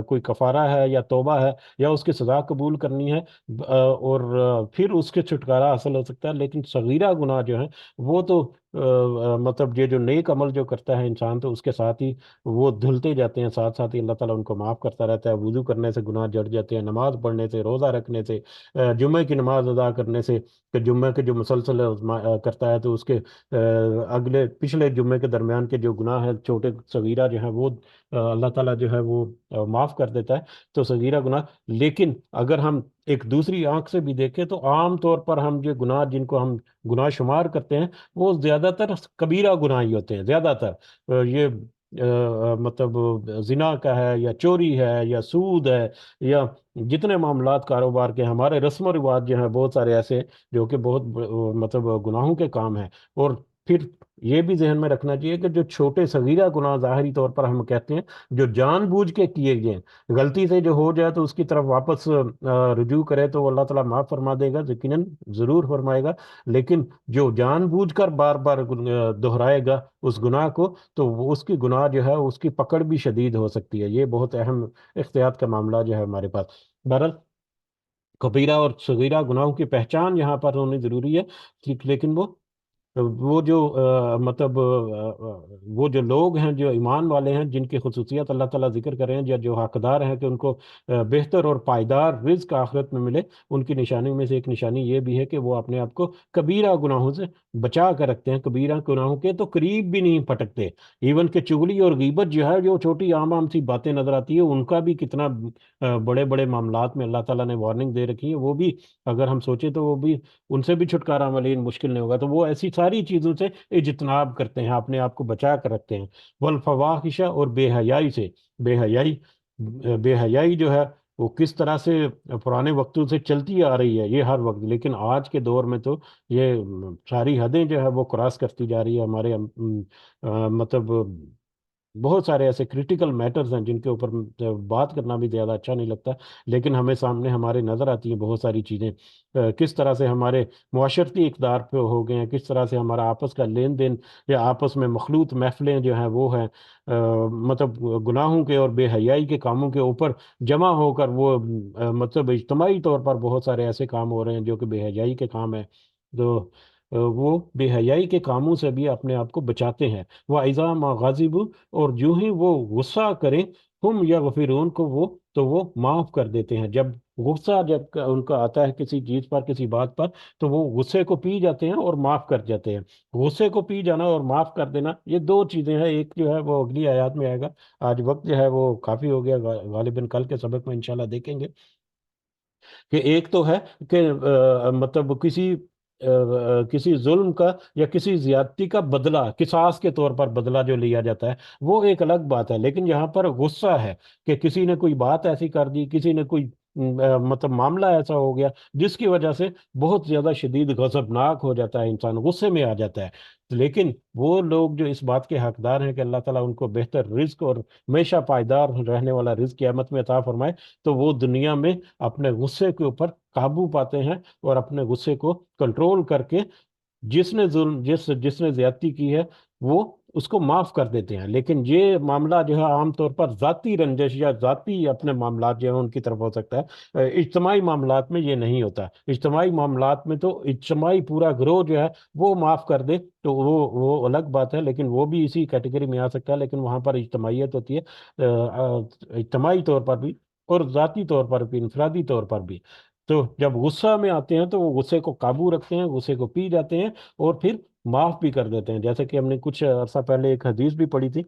کوئی کفارہ ہے یا توبہ ہے، یا اس کی سزا قبول کرنی ہے، اور پھر اس کے چھٹکارا حاصل ہو سکتا ہے۔ لیکن صغیرہ گناہ جو ہے وہ تو مطلب یہ جو نیک عمل جو کرتا ہے انسان تو اس کے ساتھ ہی وہ دھلتے جاتے ہیں، ساتھ ساتھ ہی اللہ تعالیٰ ان کو معاف کرتا رہتا ہے، وضو کرنے سے گناہ جڑ جاتے ہیں، نماز پڑھنے سے، روزہ رکھنے سے، جمعے کی نماز ادا کرنے سے، کہ جمعے کے جو مسلسل کرتا ہے تو اس کے اگلے پچھلے جمعے کے درمیان کے جو گناہ ہیں چھوٹے صغیرہ جو ہیں وہ اللہ تعالیٰ جو ہے وہ معاف کر دیتا ہے تو صغیرہ گناہ. لیکن اگر ہم ایک دوسری آنکھ سے بھی دیکھیں تو عام طور پر ہم جو گناہ جن کو ہم گناہ شمار کرتے ہیں وہ زیادہ تر کبیرہ گناہ ہی ہوتے ہیں. زیادہ تر یہ مطلب زنا کا ہے یا چوری ہے یا سود ہے یا جتنے معاملات کاروبار کے ہمارے رسم و رواج جو ہیں بہت سارے ایسے جو کہ بہت مطلب گناہوں کے کام ہیں. اور پھر یہ بھی ذہن میں رکھنا چاہیے کہ جو چھوٹے صغیرہ گناہ ظاہری طور پر ہم کہتے ہیں جو جان بوجھ کے کیے گئے غلطی سے جو ہو جائے تو اس کی طرف واپس رجوع کرے تو وہ اللہ تعالیٰ معاف فرما دے گا, یقیناً ضرور فرمائے گا. لیکن جو جان بوجھ کر بار بار دہرائے گا اس گناہ کو تو اس کی گناہ جو ہے اس کی پکڑ بھی شدید ہو سکتی ہے. یہ بہت اہم احتیاط کا معاملہ جو ہے ہمارے پاس. بہرحال کبیرہ اور صغیرہ گناہوں کی پہچان یہاں پر ہونی ضروری ہے. ٹھیک, لیکن وہ جو مطلب وہ جو لوگ ہیں جو ایمان والے ہیں جن کی خصوصیت اللہ تعالیٰ ذکر کر رہے ہیں یا جو حقدار ہیں کہ ان کو بہتر اور پائیدار رزق آخرت میں ملے, ان کی نشانیوں میں سے ایک نشانی یہ بھی ہے کہ وہ اپنے آپ کو کبیرہ گناہوں سے بچا کر رکھتے ہیں. کبیرہ گناہوں کے تو قریب بھی نہیں پھٹکتے. ایون کہ چغلی اور غیبت جو ہے جو چھوٹی عام سی باتیں نظر آتی ہے ان کا بھی کتنا بڑے بڑے معاملات میں اللہ تعالیٰ نے وارننگ دے رکھی ہے. وہ بھی اگر ہم سوچیں تو وہ بھی ان سے بھی چھٹکارا ملین مشکل نہیں ہوگا. تو وہ ایسی ساری چیزوں سے اجتناب کرتے ہیں, اپنے آپ کو بچا کر رکھتے ہیں. والفواحش اور بے حیائی سے. بے حیائی جو ہے وہ کس طرح سے پرانے وقتوں سے چلتی آ رہی ہے یہ ہر وقت, لیکن آج کے دور میں تو یہ ساری حدیں جو ہے وہ کراس کرتی جا رہی ہے. ہمارے مطلب بہت سارے ایسے کریٹیکل میٹرز ہیں جن کے اوپر بات کرنا بھی زیادہ اچھا نہیں لگتا, لیکن ہمیں سامنے ہمارے نظر آتی ہیں بہت ساری چیزیں. کس طرح سے ہمارے معاشرتی اقدار پہ ہو گئے ہیں, کس طرح سے ہمارا آپس کا لین دین یا آپس میں مخلوط محفلیں جو ہیں وہ ہیں مطلب گناہوں کے اور بے حیائی کے کاموں کے اوپر جمع ہو کر وہ مطلب اجتماعی طور پر بہت سارے ایسے کام ہو رہے ہیں جو کہ بے حیائی کے کام ہیں. تو وہ بے حیائی کے کاموں سے بھی اپنے آپ کو بچاتے ہیں. وہ ایزا ما غاضب, اور جو ہی وہ غصہ کریں ہم یا غفرون کو وہ معاف کر دیتے ہیں. جب غصہ جب ان کا آتا ہے کسی چیز پر کسی بات پر تو وہ غصے کو پی جاتے ہیں اور معاف کر جاتے ہیں. غصے کو پی جانا اور معاف کر دینا یہ دو چیزیں ہیں. ایک جو ہے وہ اگلی آیات میں آئے گا. آج وقت جو ہے وہ کافی ہو گیا, غالباً کل کے سبق میں انشاءاللہ دیکھیں گے کہ ایک تو ہے کہ مطلب کسی ظلم کا یا کسی زیادتی کا بدلہ قصاص کے طور پر بدلہ جو لیا جاتا ہے وہ ایک الگ بات ہے. لیکن یہاں پر غصہ ہے کہ کسی نے کوئی بات ایسی کر دی, کسی نے کوئی مطلب معاملہ ایسا ہو گیا جس کی وجہ سے بہت زیادہ شدید غضبناک ہو جاتا ہے, انسان غصے میں آ جاتا ہے. لیکن وہ لوگ جو اس بات کے حقدار ہیں کہ اللہ تعالیٰ ان کو بہتر رزق اور ہمیشہ پائیدار رہنے والا رزق قیامت میں عطا فرمائے, تو وہ دنیا میں اپنے غصے کے اوپر قابو پاتے ہیں اور اپنے غصے کو کنٹرول کر کے جس نے زیادتی کی ہے وہ اس کو معاف کر دیتے ہیں. لیکن یہ معاملہ جو ہے عام طور پر ذاتی رنجش یا ذاتی اپنے معاملات جو ہیں ان کی طرف ہو سکتا ہے. اجتماعی معاملات میں یہ نہیں ہوتا. اجتماعی معاملات میں تو اجتماعی پورا گروہ جو ہے وہ معاف کر دے تو وہ الگ بات ہے, لیکن وہ بھی اسی کیٹیگری میں آ سکتا ہے. لیکن وہاں پر اجتماعیت ہوتی ہے اجتماعی طور پر بھی اور ذاتی طور پر بھی, انفرادی طور پر بھی. تو جب غصہ میں آتے ہیں تو وہ غصے کو قابو رکھتے ہیں, غصے کو پی جاتے ہیں اور پھر معاف بھی کر دیتے ہیں. جیسے کہ ہم نے کچھ عرصہ پہلے ایک حدیث بھی پڑھی تھی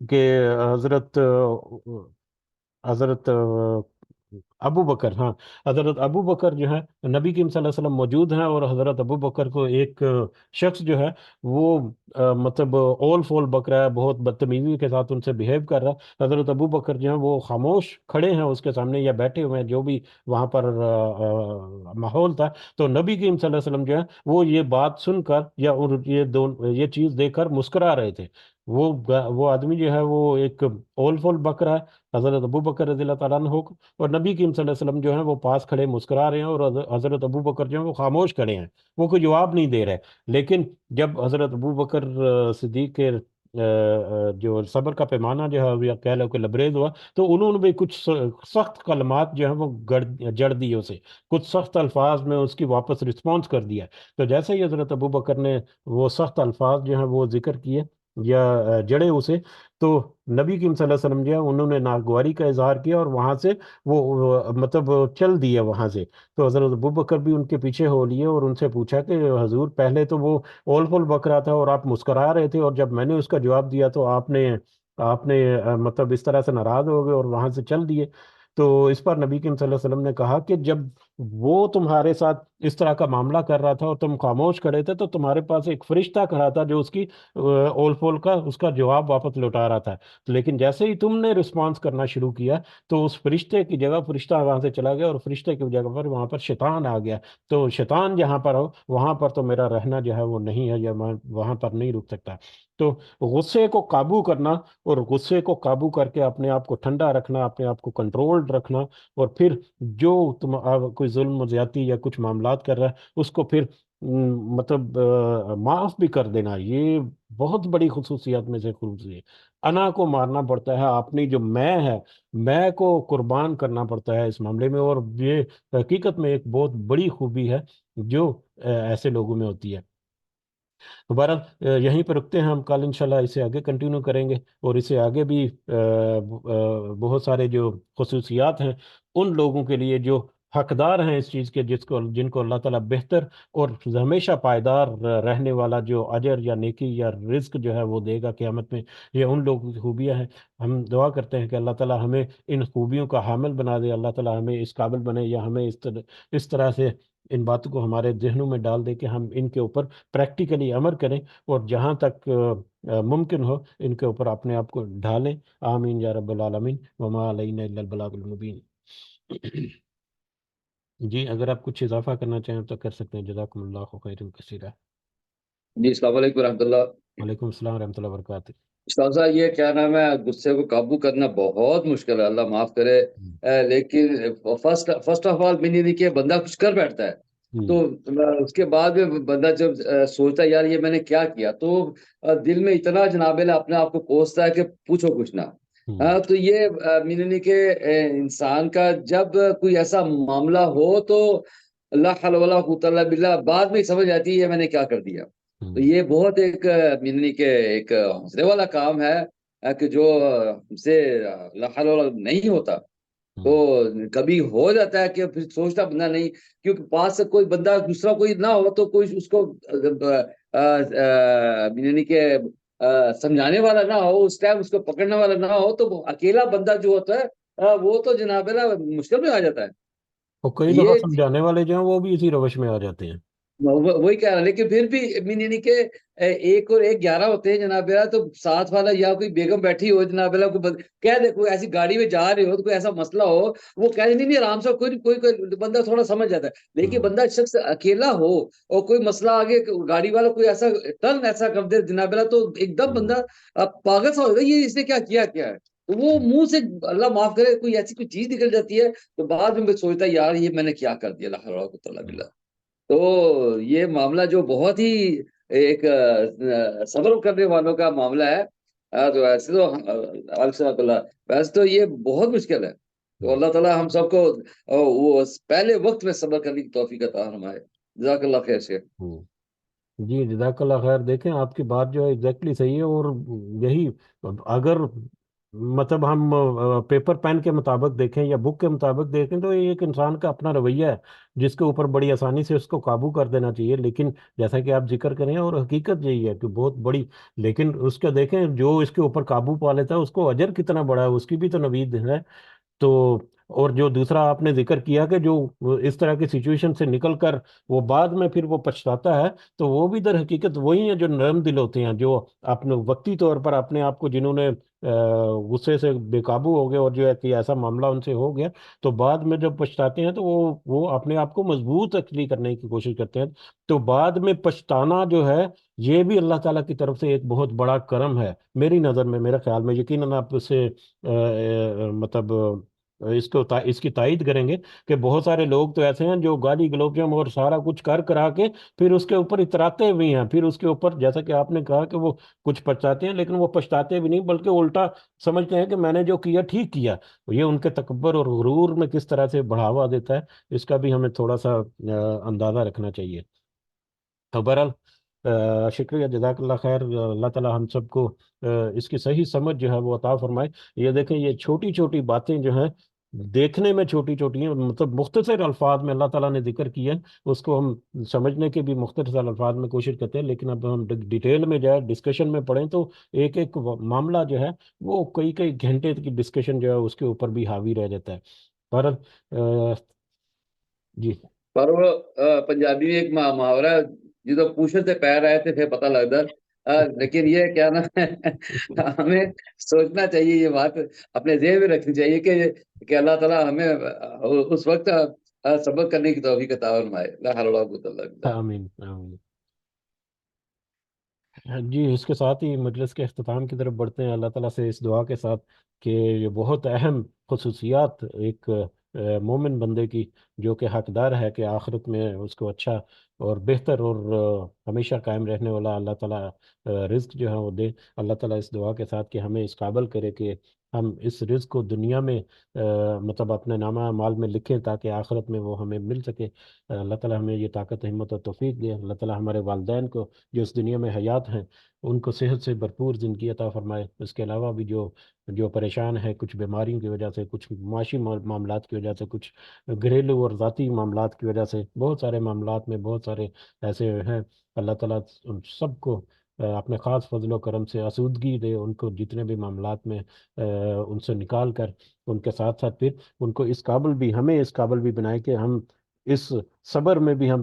کہ حضرت ابو بکر, ہاں حضرت ابو بکر جو ہے نبی کریم صلی اللہ علیہ وسلم موجود ہیں اور حضرت ابو بکر کو ایک شخص جو ہے وہ مطلب اول فول بک رہا ہے, بہت بدتمیزی کے ساتھ ان سے بہیو کر رہا ہے. حضرت ابو بکر جو ہیں وہ خاموش کھڑے ہیں اس کے سامنے یا بیٹھے ہوئے ہیں, جو بھی وہاں پر ماحول تھا. تو نبی کریم صلی اللہ علیہ وسلم جو ہے وہ یہ بات سن کر یا یہ چیز دیکھ کر مسکرا رہے تھے. وہ آدمی جو ہے وہ ایک اول فول بک رہا ہے حضرت ابو بکر رضی اللہ تعالیٰ عنہ کو, اور نبی کریم صلی اللہ علیہ وسلم جو ہیں وہ پاس کھڑے مسکرا رہے ہیں اور حضرت ابو بکر جو ہیں وہ خاموش کھڑے ہیں, وہ کوئی جواب نہیں دے رہے. لیکن جب حضرت ابو بکر صدیق کے جو صبر کا پیمانہ جو ہے یا کہہ لو کہ لبریز ہوا تو انہوں نے بھی کچھ سخت کلمات جو ہیں وہ جڑ دی اسے, کچھ سخت الفاظ میں اس کی واپس رسپانس کر دیا. تو جیسے ہی حضرت ابو بکر نے وہ سخت الفاظ جو ہیں وہ ذکر کیے یا جڑے اسے, تو نبی کریم صلی اللہ علیہ وسلم جو ہے انہوں نے ناگواری کا اظہار کیا اور وہاں سے وہ مطلب چل دیے وہاں سے. تو حضرت ابو بکر بھی ان کے پیچھے ہو لیے اور ان سے پوچھا کہ حضور پہلے تو وہ اول فول بک رہا تھا اور آپ مسکرا رہے تھے, اور جب میں نے اس کا جواب دیا تو آپ نے آپ نے مطلب اس طرح سے ناراض ہو گئے اور وہاں سے چل دیے. تو اس پر نبی کریم صلی اللہ علیہ وسلم نے کہا کہ جب وہ تمہارے ساتھ اس طرح کا معاملہ کر رہا تھا اور تم خاموش کھڑے تھے، تو تمہارے پاس ایک فرشتہ کھڑا تھا جو اس کی اول پول کا اس کا جواب واپس لوٹا رہا تھا. لیکن جیسے ہی تم نے رسپانس کرنا شروع کیا، تو اس فرشتے کی جگہ فرشتہ وہاں سے چلا گیا، اور فرشتے کی جگہ پر وہاں پر شیطان آ گیا. تو شیطان جہاں پر ہو وہاں پر تو میرا رہنا جو ہے وہ نہیں ہے، یا میں وہاں پر نہیں رک سکتا. تو غصے کو قابو کرنا، اور غصے کو قابو کر کے اپنے آپ کو ٹھنڈا رکھنا، اپنے آپ کو کنٹرول رکھنا، اور پھر جو تم کوئی ظلم و زیادتی یا کچھ معاملات کر رہا ہے اس کو پھر مطلب معاف بھی کر دینا، یہ بہت بڑی خصوصیات میں سے خصوصی ہے. انا کو مارنا پڑتا ہے، اپنی جو میں کو قربان کرنا پڑتا ہے اس معاملے میں، اور یہ حقیقت میں ایک بہت بڑی خوبی ہے جو ایسے لوگوں میں ہوتی ہے. دوبارہ یہیں پہ رکتے ہیں ہم، کل انشاءاللہ اسے آگے کنٹینیو کریں گے، اور اسے آگے بھی بہت سارے جو خصوصیات ہیں ان لوگوں کے لیے جو حقدار ہیں اس چیز کے، جن کو اللہ تعالیٰ بہتر اور ہمیشہ پائیدار رہنے والا جو اجر یا نیکی یا رزق جو ہے وہ دے گا قیامت میں، یہ ان لوگوں کی خوبیاں ہیں. ہم دعا کرتے ہیں کہ اللہ تعالیٰ ہمیں ان خوبیوں کا حامل بنا دے، اللہ تعالیٰ ہمیں اس قابل بنے، یا ہمیں اس طرح سے ان باتوں کو ہمارے ذہنوں میں ڈال دے کہ ہم ان کے اوپر پریکٹیکلی عمل کریں، اور جہاں تک ممکن ہو ان کے اوپر اپنے آپ کو ڈھالیں. آمین یا رب العالمین، وما علینا الا البلاغ المبین. جی اگر آپ کچھ اضافہ کرنا چاہیں تو کر سکتے ہیں. جزاکم اللہ خیر کثیرہ. جی السلام علیکم ورحمۃ اللہ. وعلیکم السلام ورحمۃ اللہ وبرکاتہ. استاد صاحب، یہ کیا نام ہے، غصے کو قابو کرنا بہت مشکل ہے، اللہ معاف کرے. لیکن فرسٹ آف آل میں نہیں کہ بندہ کچھ کر بیٹھتا ہے، تو اس کے بعد میں بندہ جب سوچتا ہے یار یہ میں نے کیا کیا، تو دل میں اتنا جناب اپنے آپ کو کوستا ہے کہ پوچھو کچھ نہ. تو یہ میننی کہ انسان کا جب کوئی ایسا معاملہ ہو تو اللہ حول ولا قوت الا باللہ بعد میں سمجھ آتی ہے میں نے کیا کر دیا. تو یہ بہت ایک میننی کے ایک حوصلے والا کام ہے کہ جو ہم سے اللہ حول ولا نہیں ہوتا. تو کبھی ہو جاتا ہے کہ پھر سوچتا بندہ نہیں، کیونکہ پاس سے کوئی بندہ دوسرا کوئی نہ ہو تو کوئی اس کو یعنی کہ سمجھانے والا نہ ہو، اس ٹائم اس کو پکڑنے والا نہ ہو، تو اکیلا بندہ جو ہوتا ہے وہ تو جناب مشکل میں آ جاتا ہے. اور کئی دفعہ یہ سمجھانے والے جو ہیں وہ بھی اسی روش میں آ جاتے ہیں. وہی کہہ رہا، لیکن پھر بھی یعنی کہ ایک اور ایک 11 ہوتے ہیں جناب، تو ساتھ والا یا کوئی بیگم بیٹھی ہو جناب، کہہ دے کوئی ایسی گاڑی میں جا رہے ہو تو کوئی ایسا مسئلہ ہو، وہ کہہ دے نہیں آرام سے، کوئی بندہ تھوڑا سمجھ جاتا ہے. لیکن بندہ شخص اکیلا ہو اور کوئی مسئلہ آگے گاڑی والا کوئی ایسا ٹرن ایسا کر دے جناب، تو ایک دم بندہ پاگل سا ہو جاتا ہے، یہ اس نے کیا ہے. تو وہ منہ سے اللہ معاف کرے کوئی ایسی کوئی چیز نکل جاتی ہے، تو بعد میں سوچتا ہے یار یہ میں نے کیا کر دیا، اللہ باللہ. تو یہ معاملہ جو بہت ہی ایک صبر کرنے والوں کا معاملہ ہے. تو ویسے تو یہ بہت مشکل ہے. تو اللہ تعالیٰ ہم سب کو وہ پہلے وقت میں صبر کرنے کی توفیق عطا فرمائے. جزاک اللہ خیر سے. جی جزاک اللہ خیر. دیکھیں آپ کی بات جو ہے ایگزیکٹلی صحیح ہے، اور یہی اگر مطلب ہم پیپر پین کے مطابق دیکھیں یا بک کے مطابق دیکھیں تو یہ ایک انسان کا اپنا رویہ ہے جس کے اوپر بڑی آسانی سے اس کو قابو کر دینا چاہیے. لیکن جیسا کہ آپ ذکر کریں، اور حقیقت یہی ہے کہ بہت بڑی، لیکن اس کا دیکھیں جو اس کے اوپر قابو پا لیتا ہے اس کو اجر کتنا بڑا ہے، اس کی بھی تو نوید ہے. تو اور جو دوسرا آپ نے ذکر کیا کہ جو اس طرح کی سچویشن سے نکل کر وہ بعد میں پھر وہ پچھتاتا ہے، تو وہ بھی در حقیقت وہی ہیں جو نرم دل ہوتے ہیں، جو اپنے وقتی طور پر اپنے آپ کو جنہوں نے غصے سے بے قابو ہو گئے اور جو ہے کہ ایسا معاملہ ان سے ہو گیا، تو بعد میں جب پچھتاتے ہیں تو وہ اپنے آپ کو مضبوط ایکچولی کرنے کی کوشش کرتے ہیں. تو بعد میں پچھتانا جو ہے یہ بھی اللہ تعالیٰ کی طرف سے ایک بہت بڑا کرم ہے میری نظر میں، میرے خیال میں. یقیناً آپ اس سے مطلب اس کی تائید کریں گے کہ بہت سارے لوگ تو ایسے ہیں جو گالی گلوچم اور سارا کچھ کرا کے پھر اس کے اوپر اتراتے بھی ہیں، پھر اس کے اوپر جیسا کہ آپ نے کہا کہ وہ کچھ پچھتاتے ہیں، لیکن وہ پچھتاتے بھی نہیں بلکہ الٹا سمجھتے ہیں کہ میں نے جو کیا ٹھیک کیا. یہ ان کے تکبر اور غرور میں کس طرح سے بڑھاوا دیتا ہے، اس کا بھی ہمیں تھوڑا سا اندازہ رکھنا چاہیے. تو بہرحال شکریہ، جزاک اللہ خیر. اللہ تعالیٰ ہم سب کو اس کی صحیح سمجھ جو ہے وہ عطا فرمائے. یہ دیکھیں یہ چھوٹی چھوٹی باتیں جو ہیں دیکھنے میں چھوٹی چھوٹی ہیں، مطلب مختصر الفاظ میں اللہ تعالیٰ نے ذکر کیا ہے، اس کو ہم سمجھنے کے بھی مختصر الفاظ میں کوشش کرتے ہیں، لیکن اب ہم ڈیٹیل میں جائے ڈسکشن میں پڑھیں تو ایک ایک معاملہ جو ہے وہ کئی کئی گھنٹے کی ڈسکشن جو ہے اس کے اوپر بھی حاوی رہ جاتا ہے۔ پر جی پر وہ پنجابی میں ایک محاورہ ہے، جدو پوچھے سے پیر آئے تھے پھر پتہ لگتا، لیکن یہ کیا نا ہمیں سوچنا چاہیے، یہ بات اپنے ذہن میں رکھنی چاہیے کہ اللہ تعالیٰ ہمیں اس وقت سبق کرنے کی توفیق عطا فرمائے۔ لا حول ولا قوة الا باللہ۔ آمین آمین۔ جی اس کے ساتھ ہی مجلس کے اختتام کی طرف بڑھتے ہیں، اللہ تعالیٰ سے اس دعا کے ساتھ کہ یہ بہت اہم خصوصیات ایک مومن بندے کی، جو کہ حقدار ہے کہ آخرت میں اس کو اچھا اور بہتر اور ہمیشہ قائم رہنے والا اللہ تعالیٰ رزق جو ہے وہ دے۔ اللہ تعالیٰ اس دعا کے ساتھ کہ ہمیں اس قابل کرے کہ ہم اس رزق کو دنیا میں مطلب اپنے نامہ اعمال میں لکھیں تاکہ آخرت میں وہ ہمیں مل سکے۔ اللہ تعالیٰ ہمیں یہ طاقت ہمت اور توفیق دے۔ اللہ تعالیٰ ہمارے والدین کو جو اس دنیا میں حیات ہیں ان کو صحت سے بھرپور زندگی عطا فرمائے۔ اس کے علاوہ بھی جو جو پریشان ہے کچھ بیماریوں کی وجہ سے، کچھ معاشی معاملات کی وجہ سے، کچھ گھریلو اور ذاتی معاملات کی وجہ سے، بہت سارے معاملات میں بہت سارے ایسے ہیں، اللہ تعالیٰ ان سب کو اپنے خاص فضل و کرم سے آسودگی دے، ان کو جتنے بھی معاملات میں ان سے نکال کر ان کے ساتھ ساتھ پھر ان کو اس قابل بھی، ہمیں اس قابل بھی بنائے کہ ہم اس صبر میں بھی ہم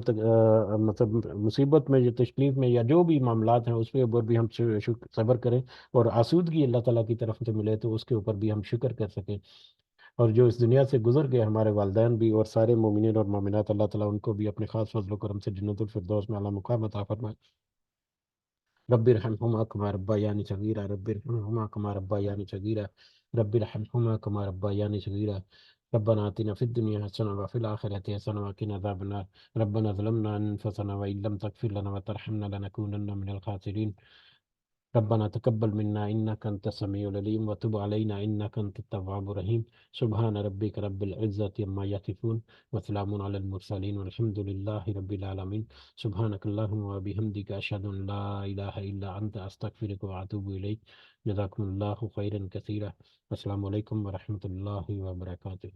مطلب مصیبت میں یا تکلیف میں یا جو بھی معاملات ہیں اس کے اوپر بھی ہم صبر کریں، اور آسودگی اللہ تعالیٰ کی طرف سے ملے تو اس کے اوپر بھی ہم شکر کر سکیں۔ اور جو اس دنیا سے گزر گئے ہمارے والدین بھی اور سارے مومنین اور مومنات، اللہ تعالیٰ ان کو بھی اپنے خاص فضل و کرم سے جنت الفردوس میں اعلیٰ مقام عطا فرمائے۔ رب ارحمهما كما ربياني صغيرا، رب ارحمهما كما ربياني صغيرا، رب ارحمهما كما ربياني صغيرا، ربنا آتنا في الدنيا حسنة وفي الآخرة حسنة وقنا عذاب النار، ربنا ظلمنا أنفسنا وإن لم تغفر لنا وترحمنا لنكونن من الخاسرين، ربنا تقبل منا إنك أنت السميع العليم وتب علينا إنك أنت التواب الرحيم، سبحان ربك رب العزة عما يصفون وسلام على المرسلين والحمد لله رب العالمين، سبحانك اللهم وبحمدك أشهد أن لا إله إلا أنت أستغفرك وأتوب إليك، جزاكم الله خيرا كثيرا، السلام عليكم ورحمة الله وبركاته۔